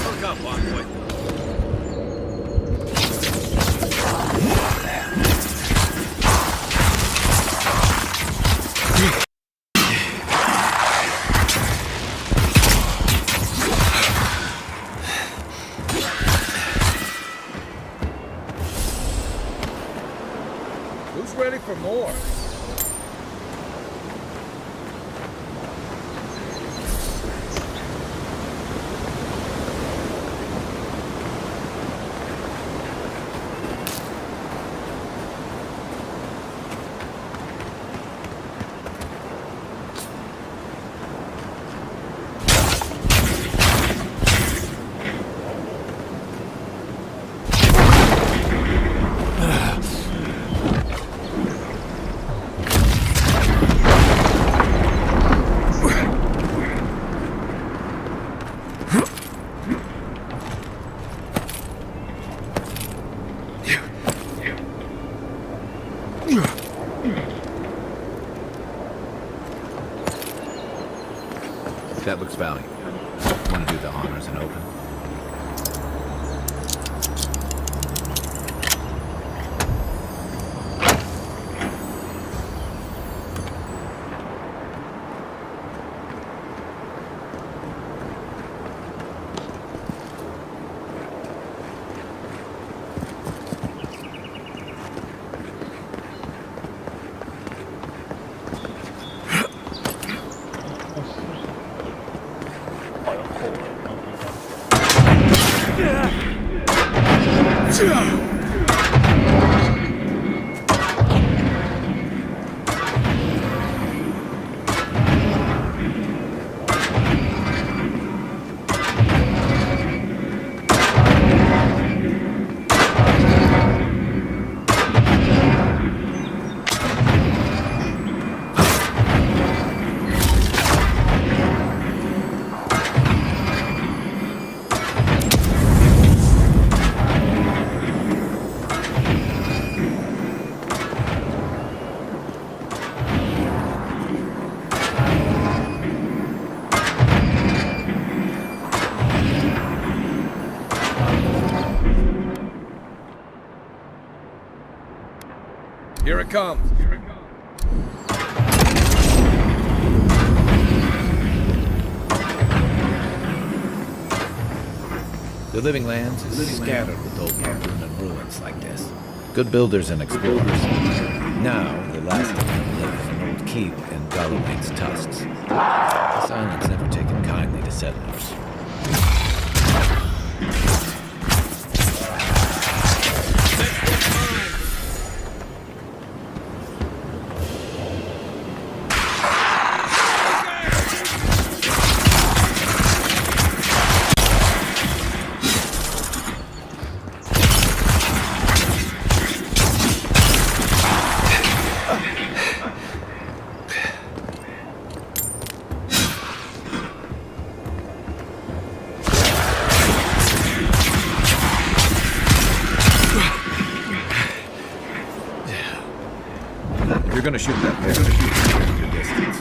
Look up, Envoy. Who's ready for more? value. Want to do the honors and open? Here it comes. The Living Lands is scattered with old Pargoon and ruins like this. Good builders and explorers. Now, the last of them live in an old keep in Galloway's tusks. This island's never taken kindly to settlers. You're gonna shoot that man. Shoot your distance.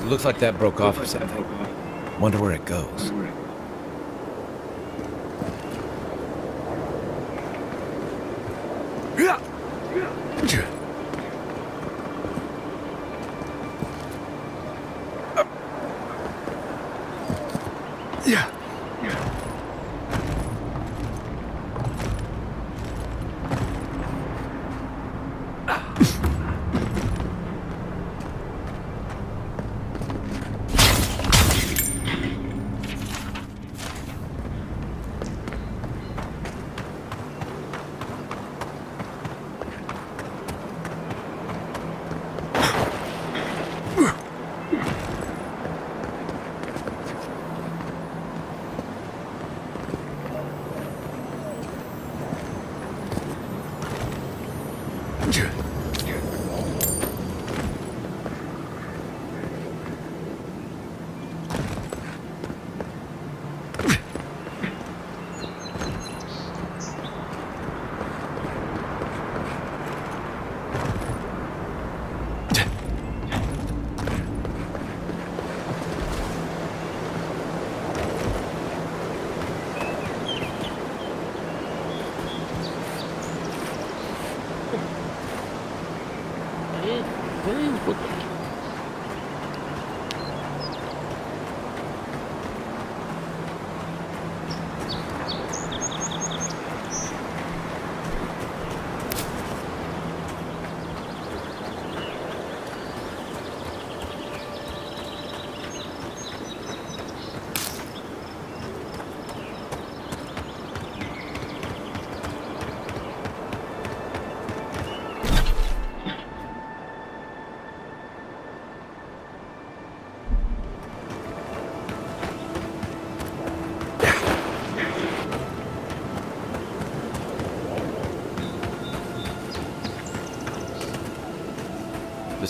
Looks like that broke off or something. Wonder where it goes.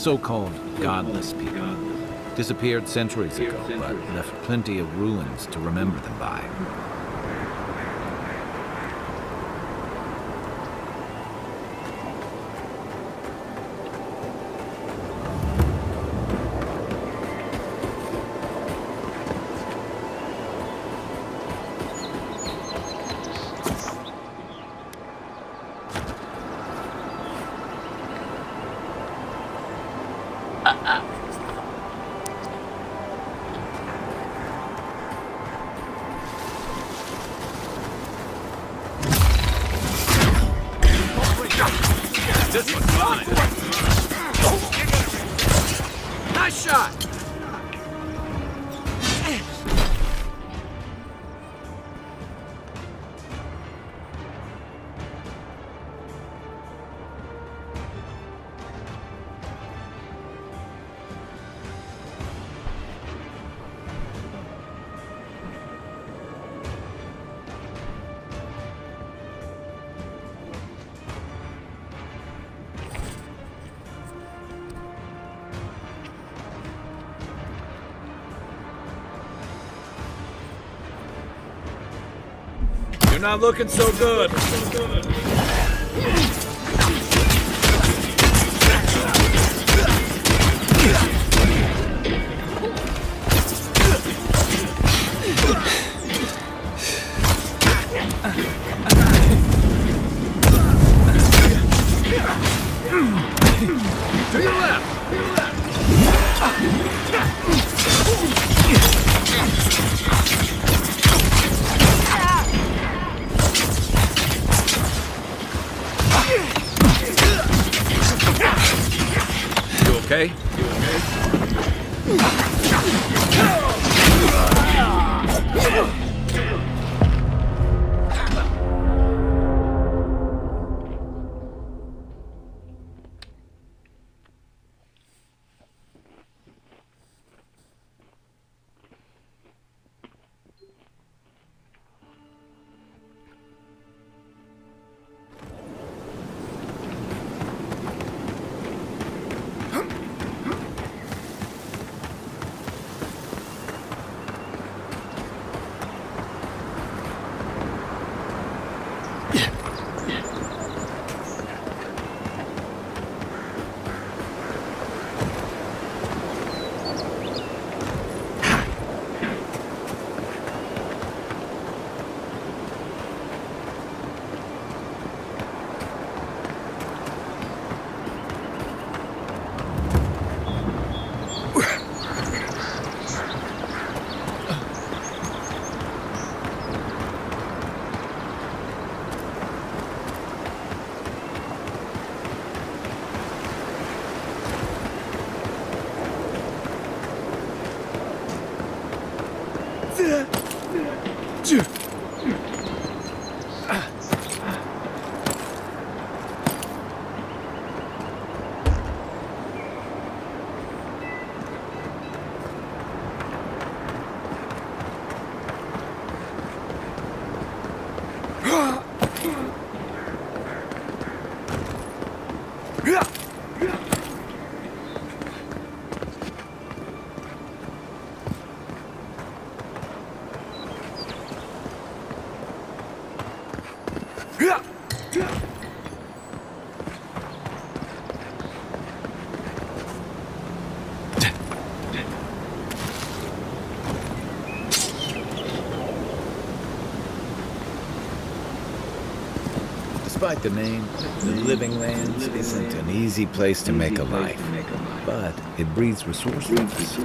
so-called godless people. Disappeared centuries ago, but left plenty of ruins to remember them by. This one's mine. Nice shot. You're not looking so good. To your left. You okay? Despite the name, the Living Lands isn't an easy place to make a life, but it breeds resourcefulness.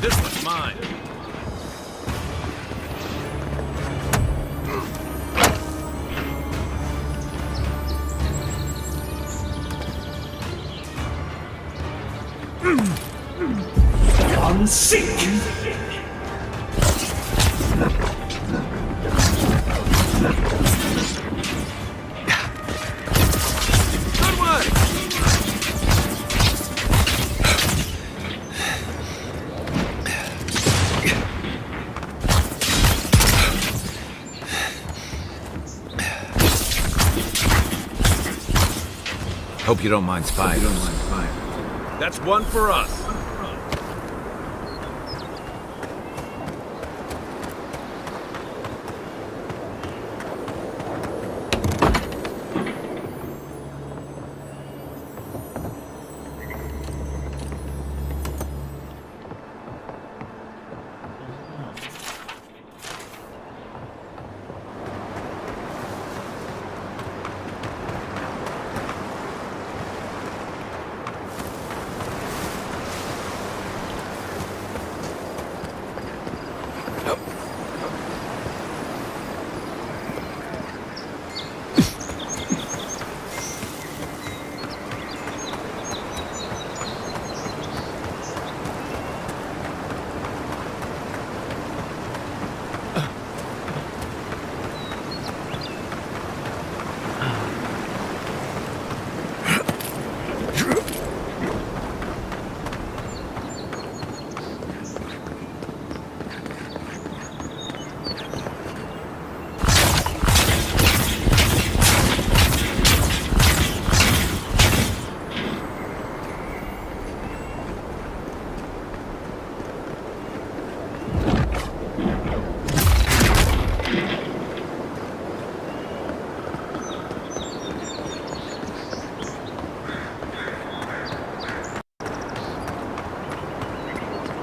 This one's mine. and seek. Hope you don't mind spiders. That's one for us.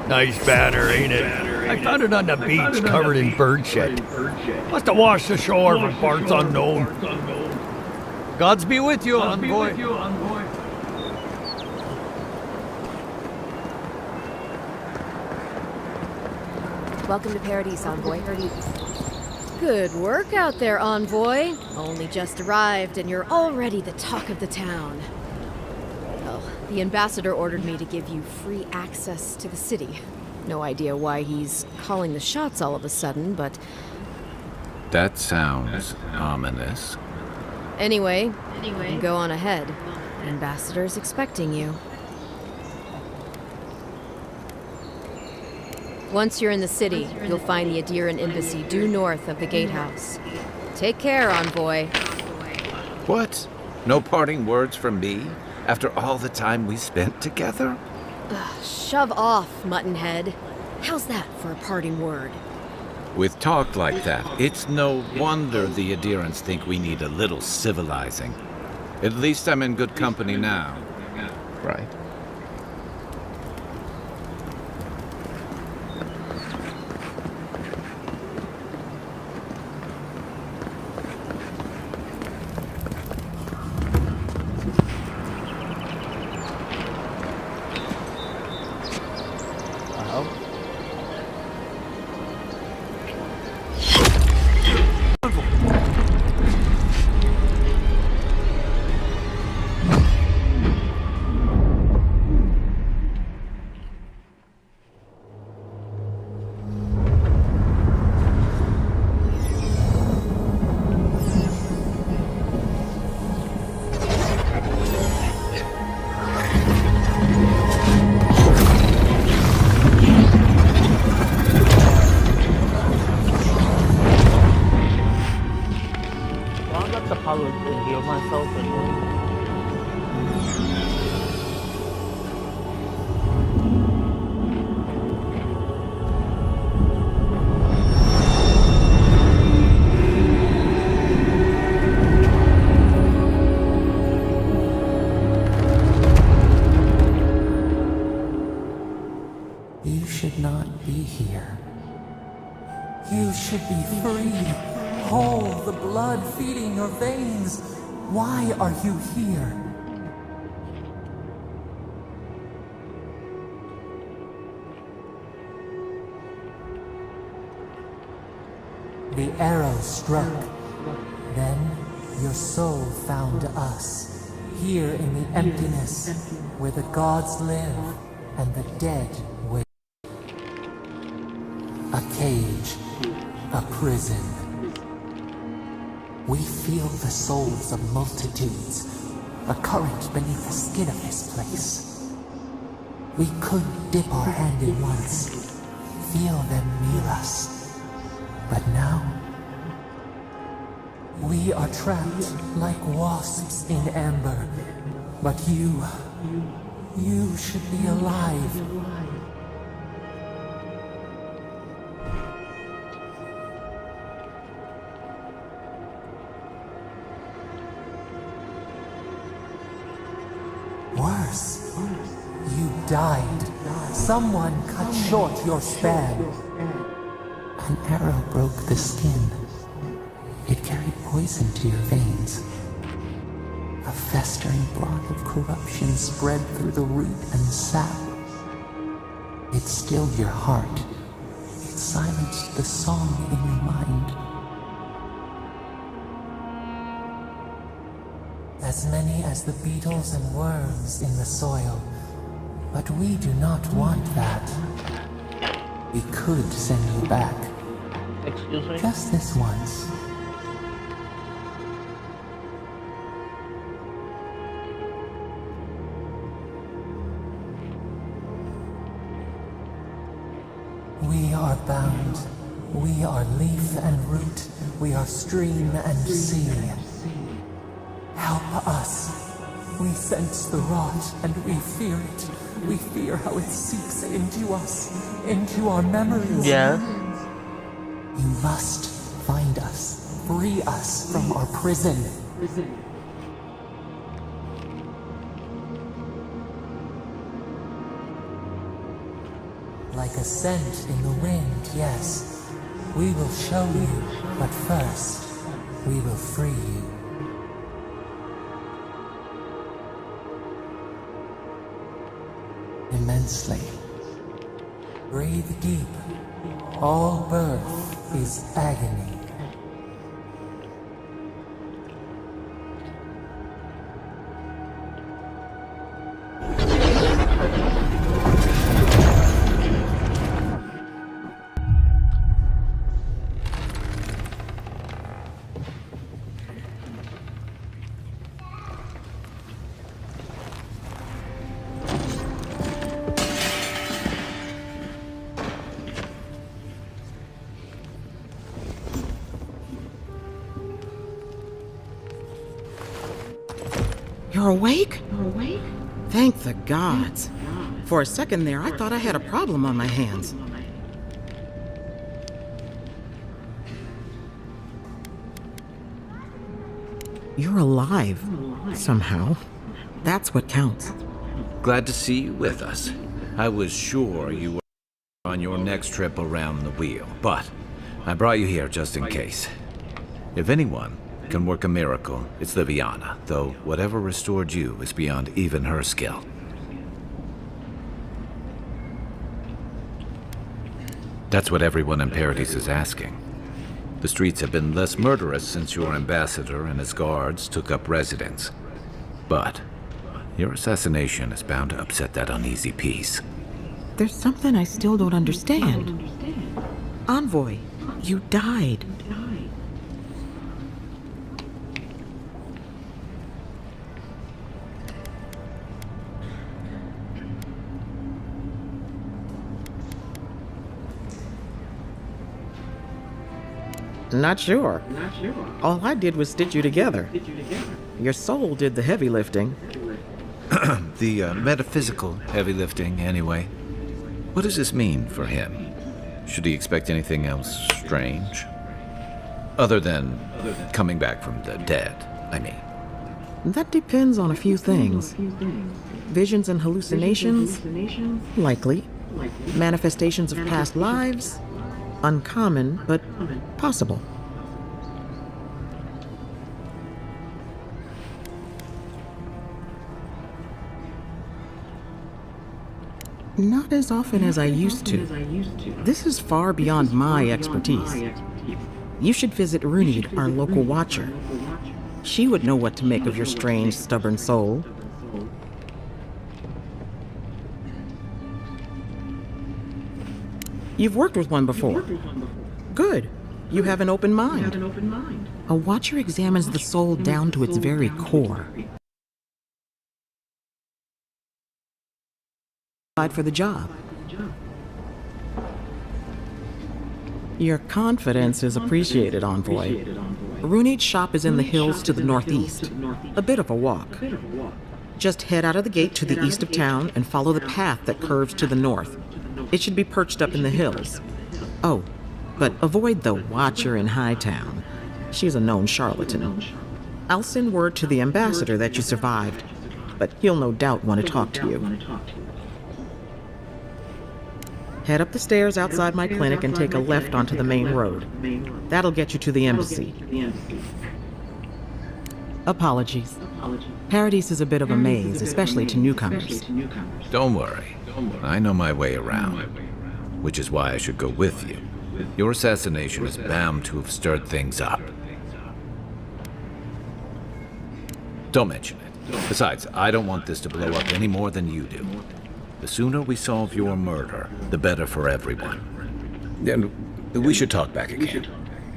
Nice banner, ain't it? I found it on the beach covered in bird shit. Must have washed ashore from parts unknown. Gods be with you, envoy. Welcome to Paradise, Envoy. Good work out there, Envoy. Only just arrived and you're already the talk of the town. Well, the ambassador ordered me to give you free access to the city. No idea why he's calling the shots all of a sudden, but... That sounds ominous. Anyway, go on ahead. The ambassador's expecting you. Once you're in the city, you'll find the Adiran embassy due north of the gatehouse. Take care, Envoy. What? No parting words from me? After all the time we spent together? Shove off, Muttonhead. How's that for a parting word? With talk like that, it's no wonder the Adirans think we need a little civilizing. At least I'm in good company now. Right? You should not be here. You should be free, whole, the blood feeding your veins. Why are you here? The arrow struck. Then your soul found us, here in the emptiness, where the gods live and the dead wait. A cage. A prison. We feel the souls of multitudes, a current beneath the skin of this place. We could dip our hand in once, feel them near us. But now, we are trapped like wasps in amber. But you should be alive. Worse, you died. Someone cut short your span. An arrow broke the skin. It carried poison to your veins. A festering blot of corruption spread through the root and sap. It stilled your heart. It silenced the song in your mind. As many as the beetles and worms in the soil. But we do not want that. We could send you back. Excuse me? Just this once. We are bound. We are leaf and root. We are stream and sea. Help us. We sense the rot and we fear it. We fear how it seeps into us, into our memories. Yeah. You must find us, free us from our prison. Like a scent in the wind, yes. We will show you, but first, we will free you. Immensely. Breathe deep. All birth is agony. You're awake? Thank the gods. For a second there, I thought I had a problem on my hands. You're alive, somehow. That's what counts. Glad to see you with us. I was sure you were on your next trip around the wheel, but I brought you here just in case. If anyone can work a miracle, it's Liviana, though whatever restored you is beyond even her skill. That's what everyone in Paradise is asking. The streets have been less murderous since your ambassador and his guards took up residence. But your assassination is bound to upset that uneasy peace. There's something I still don't understand. Envoy, you died. Not sure. All I did was stitch you together. Your soul did the heavy lifting. The metaphysical heavy lifting, anyway. What does this mean for him? Should he expect anything else strange? Other than coming back from the dead, I mean. That depends on a few things. Visions and hallucinations? Likely. Manifestations of past lives? Uncommon, but possible. Not as often as I used to. This is far beyond my expertise. You should visit Runid, our local watcher. She would know what to make of your strange, stubborn soul. You've worked with one before. Good. You have an open mind. A watcher examines the soul down to its very core. For the job. Your confidence is appreciated, Envoy. Runeade's shop is in the hills to the northeast. A bit of a walk. Just head out of the gate to the east of town and follow the path that curves to the north. It should be perched up in the hills. Oh, but avoid the Watcher in Hightown. She's a known charlatan. I'll send word to the ambassador that you survived, but he'll no doubt want to talk to you. Head up the stairs outside my clinic and take a left onto the main road. That'll get you to the embassy. Apologies. Paradise is a bit of a maze, especially to newcomers. Don't worry. I know my way around, which is why I should go with you. Your assassination is bound to have stirred things up. Don't mention it. Besides, I don't want this to blow up any more than you do. The sooner we solve your murder, the better for everyone. And we should talk back again.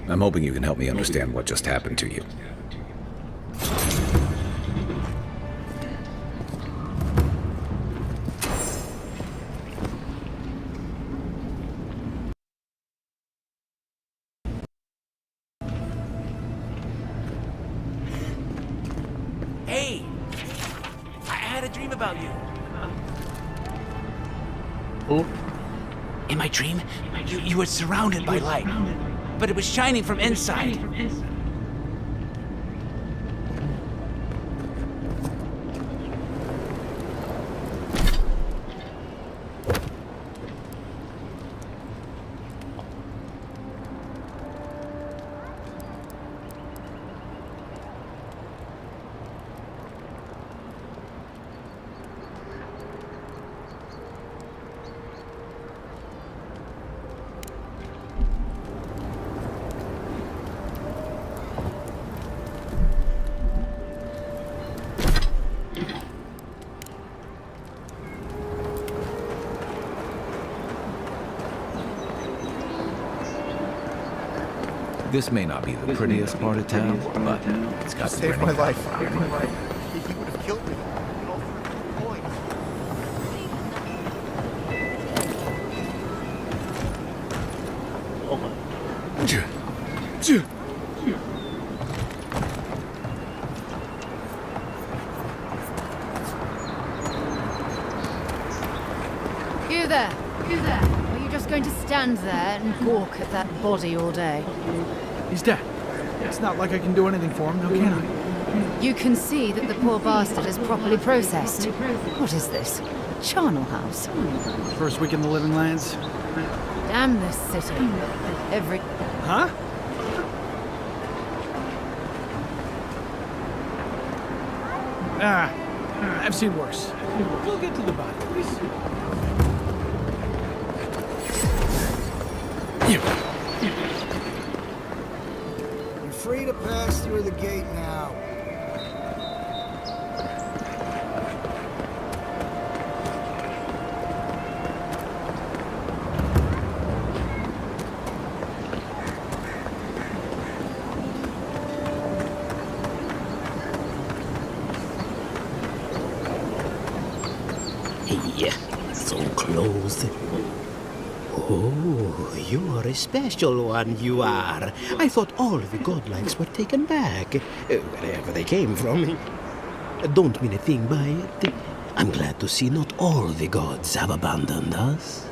I'm hoping you can help me understand what just happened to you. Hey! I had a dream about you. Oh. In my dream, you were surrounded by light, but it was shining from inside. This may not be the prettiest part of town, but it's got Saved my life. He would have killed me. Oh my. You there? Are you just going to stand there and gawk at that body all day? He's dead. It's not like I can do anything for him, now can I? You can see that the poor bastard is properly processed. What is this? Charnel House? First week in the Living Lands. Damn this city. Every... Huh? I've seen worse. We'll get to the bottom, please. You're free to pass through the gate now. Hey, so close. Oh, you are a special one, you are. I thought all the godlikes were taken back, wherever they came from. Don't mean a thing by it. I'm glad to see not all the gods have abandoned us.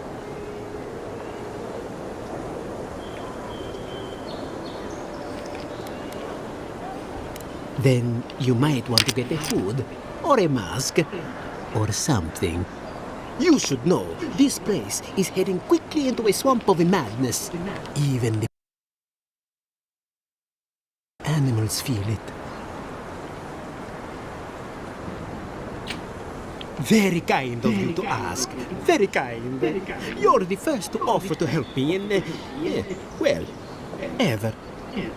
Then you might want to get a hood, or a mask, or something. You should know, this place is heading quickly into a swamp of madness. Even the animals feel it. Very kind of you to ask. Very kind. You're the first to offer to help me in, well, ever.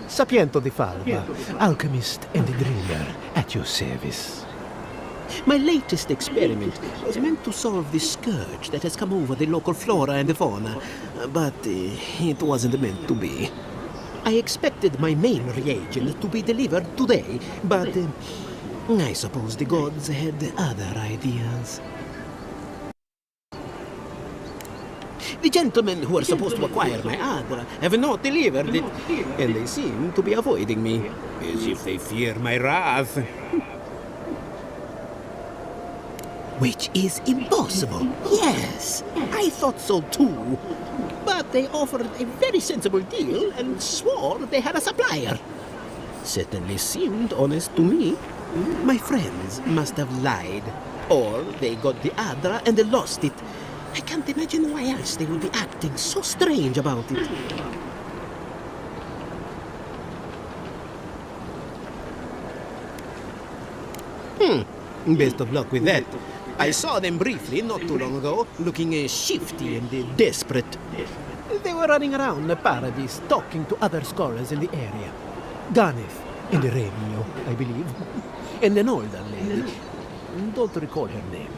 Sapiento di Falva, alchemist and dreamer at your service. My latest experiment was meant to solve the scourge that has come over the local flora and fauna, but it wasn't meant to be. I expected my main reagent to be delivered today, but I suppose the gods had other ideas. The gentlemen who are supposed to acquire my Adra have not delivered it, and they seem to be avoiding me, as if they fear my wrath. Which is impossible. Yes, I thought so too. But they offered a very sensible deal and swore they had a supplier. Certainly seemed honest to me. My friends must have lied. Or they got the Adra and they lost it. I can't imagine why else they would be acting so strange about it. Best of luck with that. I saw them briefly not too long ago, looking shifty and desperate. They were running around the paradise, talking to other scholars in the area. Ganef and Remio, I believe. And an older lady. Don't recall her name.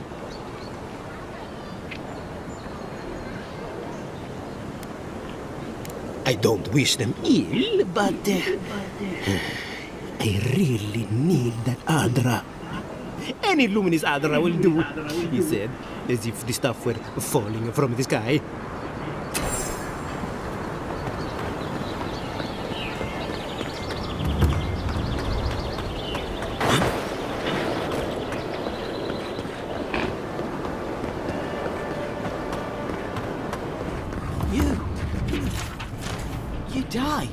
I don't wish them ill, but I really need that Adra. Any luminous Adra will do, he said, as if the stuff were falling from the sky. You died.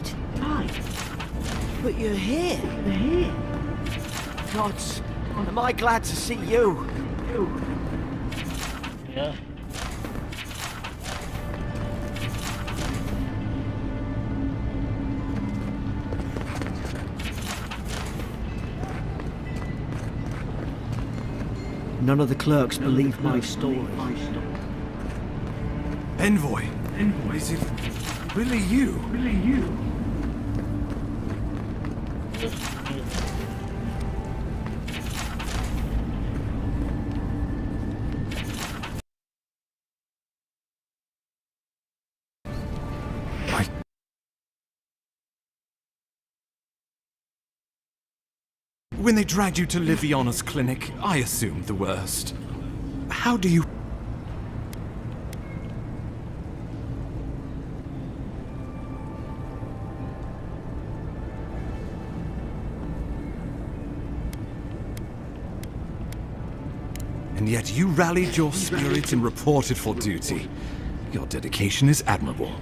But you're here. Gods, am I glad to see you. Yeah. None of the clerks believe my story. Envoy, is it really you? When they dragged you to Liviana's clinic, I assumed the worst. How do you... And yet you rallied your spirits and reported for duty. Your dedication is admirable.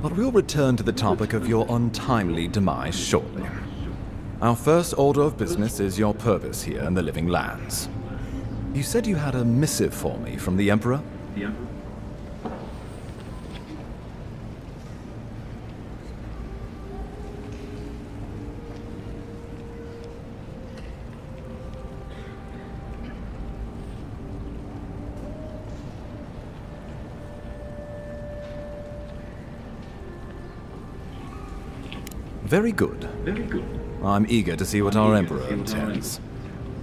But we'll return to the topic of your untimely demise shortly. Our first order of business is your purpose here in the Living Lands. You said you had a missive for me from the Emperor? Very good. I'm eager to see what our Emperor intends.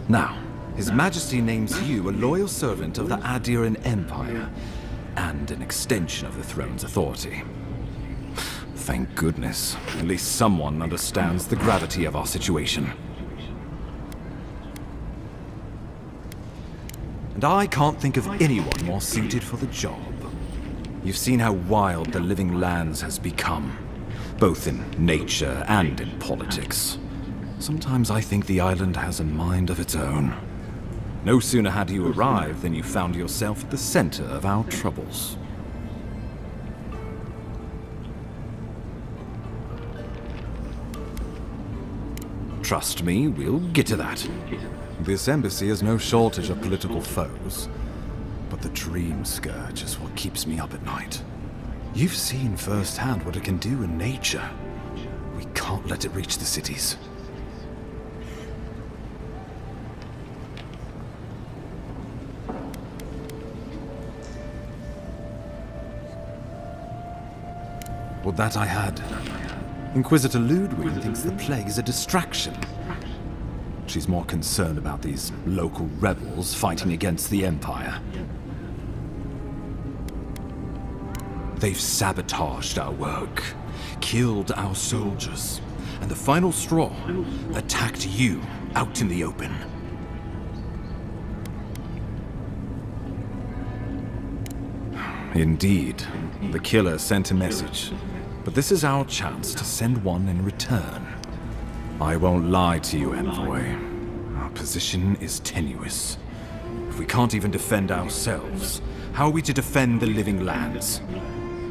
Now, His Majesty names you a loyal servant of the Adiran Empire, and an extension of the throne's authority. Thank goodness. At least someone understands the gravity of our situation. And I can't think of anyone more suited for the job. You've seen how wild the Living Lands has become, both in nature and in politics. Sometimes I think the island has a mind of its own. No sooner had you arrived than you found yourself at the center of our troubles. Trust me, we'll get to that. This embassy has no shortage of political foes, but the Dream Scourge is what keeps me up at night. You've seen firsthand what it can do in nature. We can't let it reach the cities. Would that I had. Inquisitor Ludwig thinks the plague is a distraction. She's more concerned about these local rebels fighting against the Empire. They've sabotaged our work, killed our soldiers, and the final straw, attacked you out in the open. Indeed, the killer sent a message, but this is our chance to send one in return. I won't lie to you, Envoy. Our position is tenuous. If we can't even defend ourselves, how are we to defend the living lands?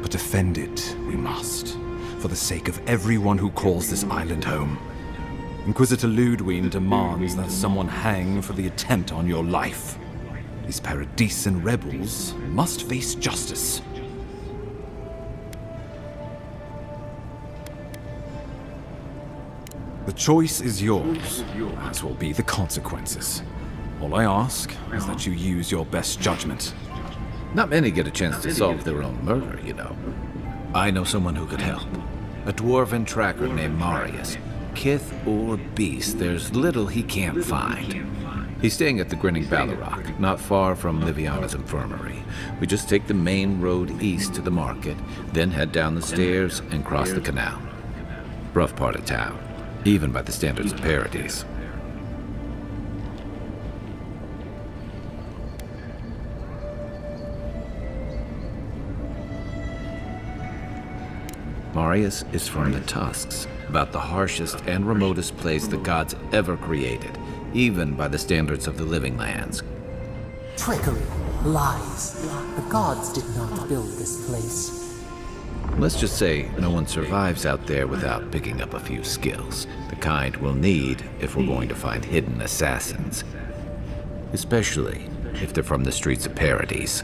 But defend it we must, for the sake of everyone who calls this island home. Inquisitor Ludwine demands that someone hang for the attempt on your life. These Paradisen rebels must face justice. The choice is yours, as will be the consequences. All I ask is that you use your best judgment. Not many get a chance to solve their own murder, you know. I know someone who could help. A dwarven tracker named Marius. Kith or beast, there's little he can't find. He's staying at the Grinning Ballarok, not far from Liviana's infirmary. We just take the main road east to the market, then head down the stairs and cross the canal. Rough part of town, even by the standards of Paradise. Marius is from the Tusks, about the harshest and remotest place the gods ever created, even by the standards of the living lands. Trickery, lies. The gods did not build this place. Let's just say no one survives out there without picking up a few skills, the kind we'll need if we're going to find hidden assassins. Especially if they're from the streets of Paradise.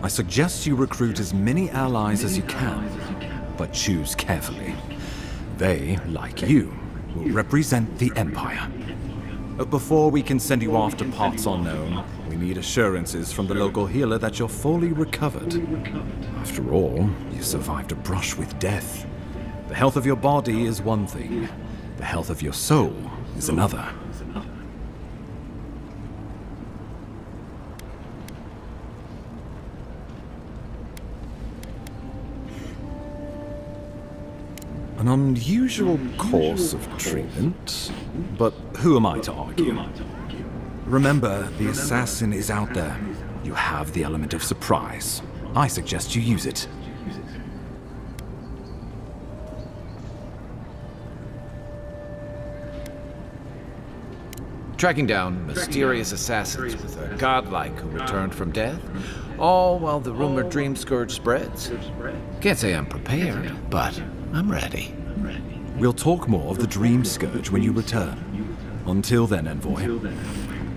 I suggest you recruit as many allies as you can, but choose carefully. They, like you, will represent the Empire. But before we can send you off to parts unknown, we need assurances from the local healer that you're fully recovered. After all, you survived a brush with death. The health of your body is one thing. The health of your soul is another. An unusual course of treatment, but who am I to argue? Remember, the assassin is out there. You have the element of surprise. I suggest you use it. Tracking down mysterious assassins with a godlike who returned from death, all while the rumored Dream Scourge spreads. Can't say I'm prepared, but I'm ready. We'll talk more of the Dream Scourge when you return. Until then, Envoy.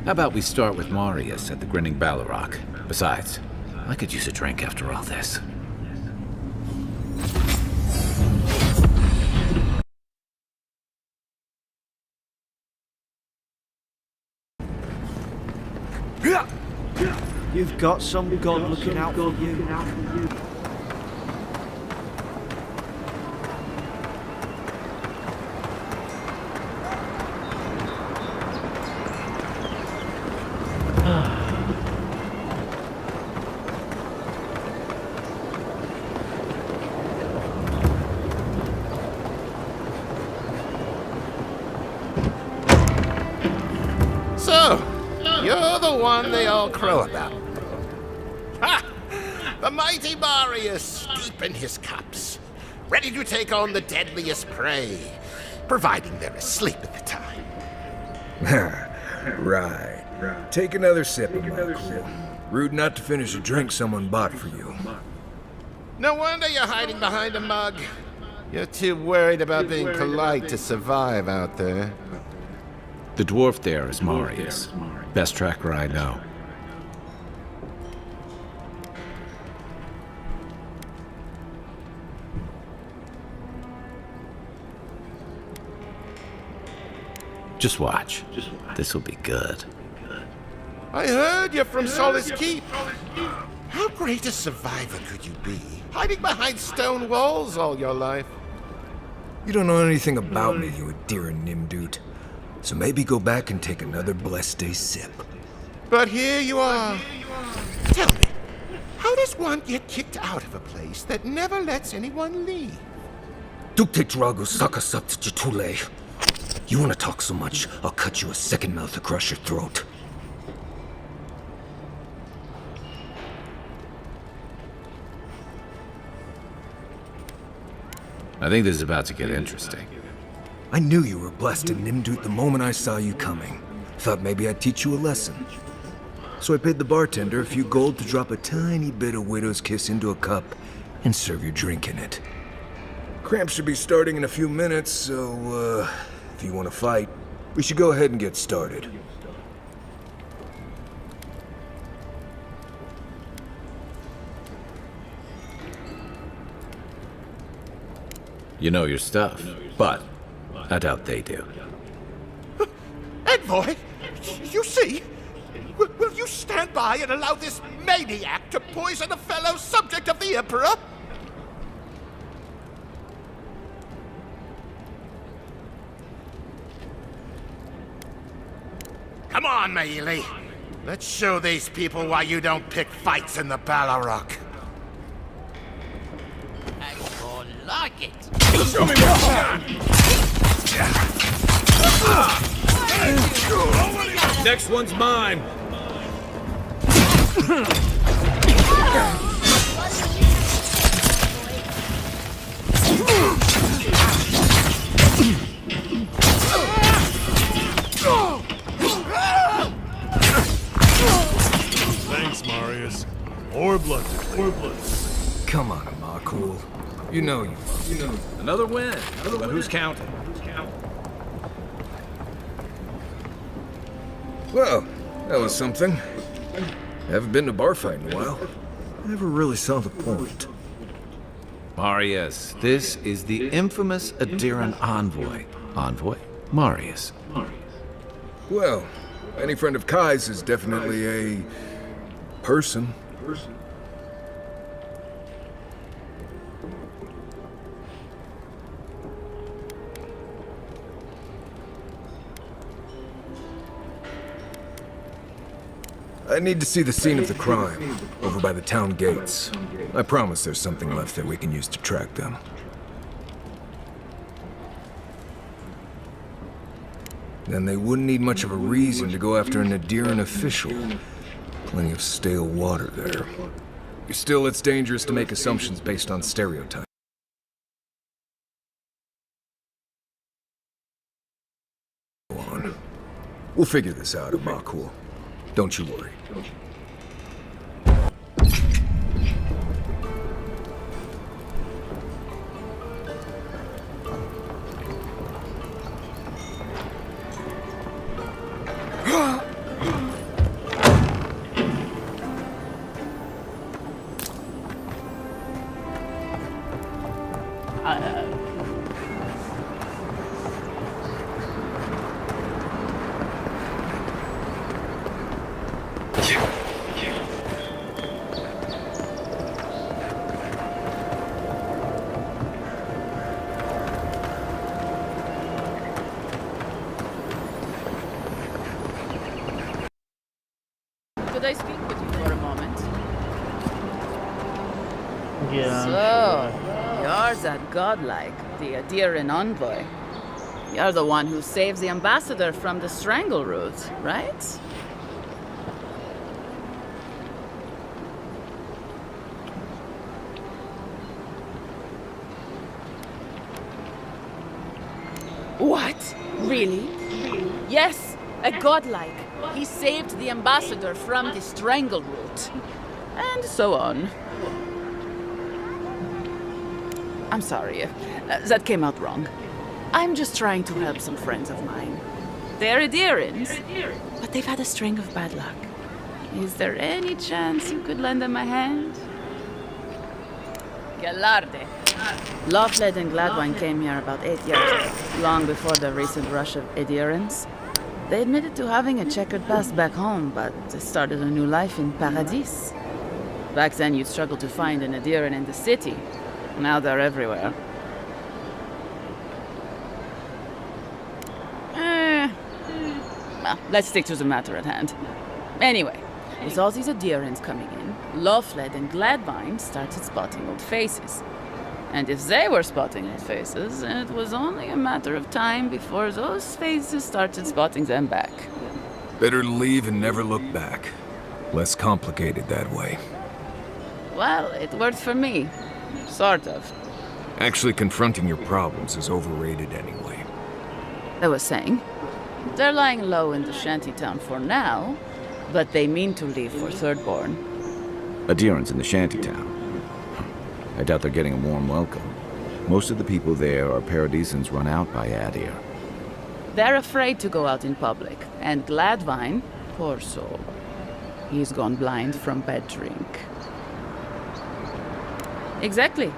How about we start with Marius at the Grinning Ballarok? Besides, I could use a drink after all this. You've got some god looking out for you. So, you're the one they all crow about. Ha! The mighty Marius, deep in his cups, ready to take on the deadliest prey, providing they're asleep at the time. Right. Take another sip of my cool. Rude not to finish a drink someone bought for you. No wonder you're hiding behind a mug. You're too worried about being polite to survive out there. The dwarf there is Marius. Best tracker I know. Just watch. This will be good. I heard you're from Solace Keep. How great a survivor could you be, hiding behind stone walls all your life? You don't know anything about me, you Adira Nimdut. So maybe go back and take another blessed day sip. But here you are. Tell me, how does one get kicked out of a place that never lets anyone leave? Dukte Drago Sakasat Jitule. You wanna talk so much, I'll cut you a second mouth across your throat. I think this is about to get interesting. I knew you were blessed in Nimdut the moment I saw you coming. Thought maybe I'd teach you a lesson. So I paid the bartender a few gold to drop a tiny bit of Widow's Kiss into a cup and serve your drink in it. Cramps should be starting in a few minutes, so, if you want to fight, we should go ahead and get started. You know your stuff, but I doubt they do. Envoy, you see? Will you stand by and allow this maniac to poison a fellow subject of the Emperor? Come on, Maili. Let's show these people why you don't pick fights in the Balrog. I don't like it. Show me what you got! Next one's mine. Thanks, Marius. Or blood. Come on, Amakul. You know you. Another win. But who's counting? Well, that was something. Haven't been to bar fight in a while. Never really saw the point. Marius, this is the infamous Adiran envoy. Envoy? Marius. Well, any friend of Kai's is definitely a person. I need to see the scene of the crime, over by the town gates. I promise there's something left that we can use to track them. Then they wouldn't need much of a reason to go after an Adiran official. Plenty of stale water there. Still, it's dangerous to make assumptions based on stereotypes. Go on. We'll figure this out, Amakul. Don't you worry. Could I speak with you for a moment? Yeah. So, you're that godlike, the Adiran envoy. You're the one who saves the ambassador from the strangle root, right? What? Really? Yes, a godlike. He saved the ambassador from the strangle root. And so on. I'm sorry. That came out wrong. I'm just trying to help some friends of mine. They're Adirans, but they've had a string of bad luck. Is there any chance you could lend them a hand? Galarde. Lawfled and Gladwine came here about 8 years ago, long before the recent rush of Adirans. They admitted to having a checkered past back home, but they started a new life in Paradis. Back then, you'd struggle to find an Adiran in the city. Now they're everywhere. Well, let's stick to the matter at hand. Anyway, with all these adherents coming in, Loveled and Gladwine started spotting old faces. And if they were spotting old faces, it was only a matter of time before those faces started spotting them back. Better leave and never look back. Less complicated that way. Well, it worked for me. Sort of. Actually confronting your problems is overrated anyway. I was saying, they're lying low in the shantytown for now, but they mean to leave for Thirdborn. Adherents in the shantytown. I doubt they're getting a warm welcome. Most of the people there are Paradisans run out by Adir. They're afraid to go out in public, and Gladwine, poor soul, he's gone blind from bad drink. Exactly.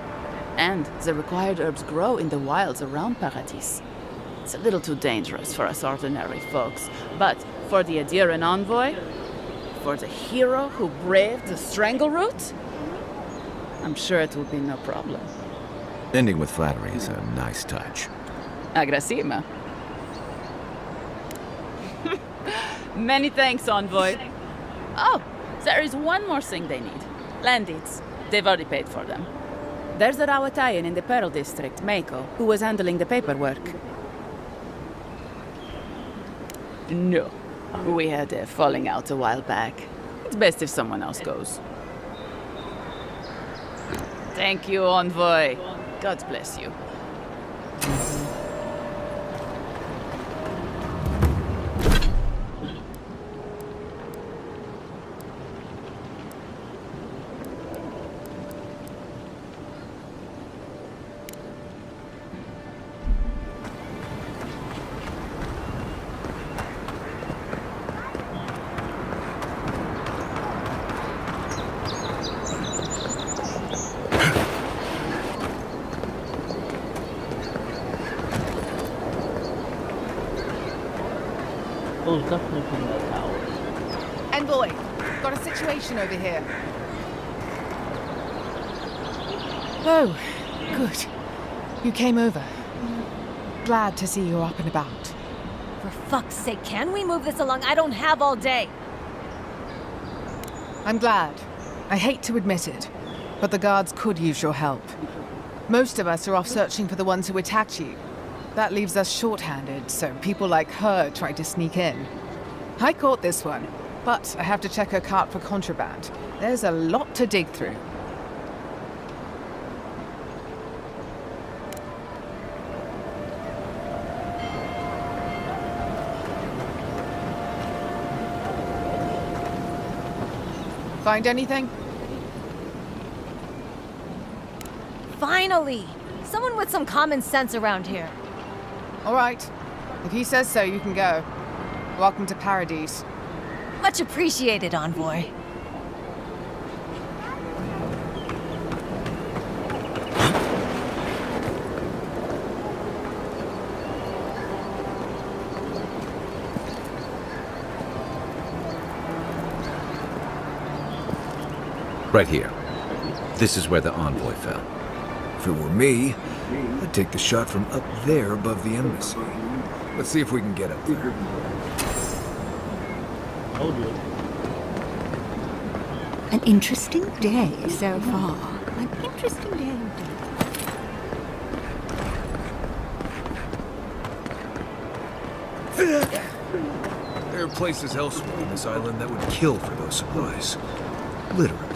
And the required herbs grow in the wilds around Paradis. It's a little too dangerous for us ordinary folks, but for the Adiran envoy, for the hero who braved the Strangleroot, I'm sure it will be no problem. Ending with flattery is a nice touch. Agrasima. Many thanks, envoy. Oh, there is one more thing they need. Land deeds. They've already paid for them. There's a Rawatayan in the Pearl District, Mako, who was handling the paperwork. No. We had a falling out a while back. It's best if someone else goes. Thank you, envoy. God bless you. Oh, it's definitely from that tower. Envoy, got a situation over here. Oh, good. You came over. Glad to see you up and about. For fuck's sake, can we move this along? I don't have all day. I'm glad. I hate to admit it, but the guards could use your help. Most of us are off searching for the ones who attacked you. That leaves us short-handed, so people like her try to sneak in. I caught this one, but I have to check her cart for contraband. There's a lot to dig through. Find anything? Finally! Someone with some common sense around here. All right. If he says so, you can go. Welcome to Paradis. Much appreciated, envoy. Right here. This is where the envoy fell. If it were me, I'd take the shot from up there above the embassy. Let's see if we can get up there. Told you. An interesting day so far. An interesting day indeed. There are places elsewhere on this island that would kill for those supplies. Literally.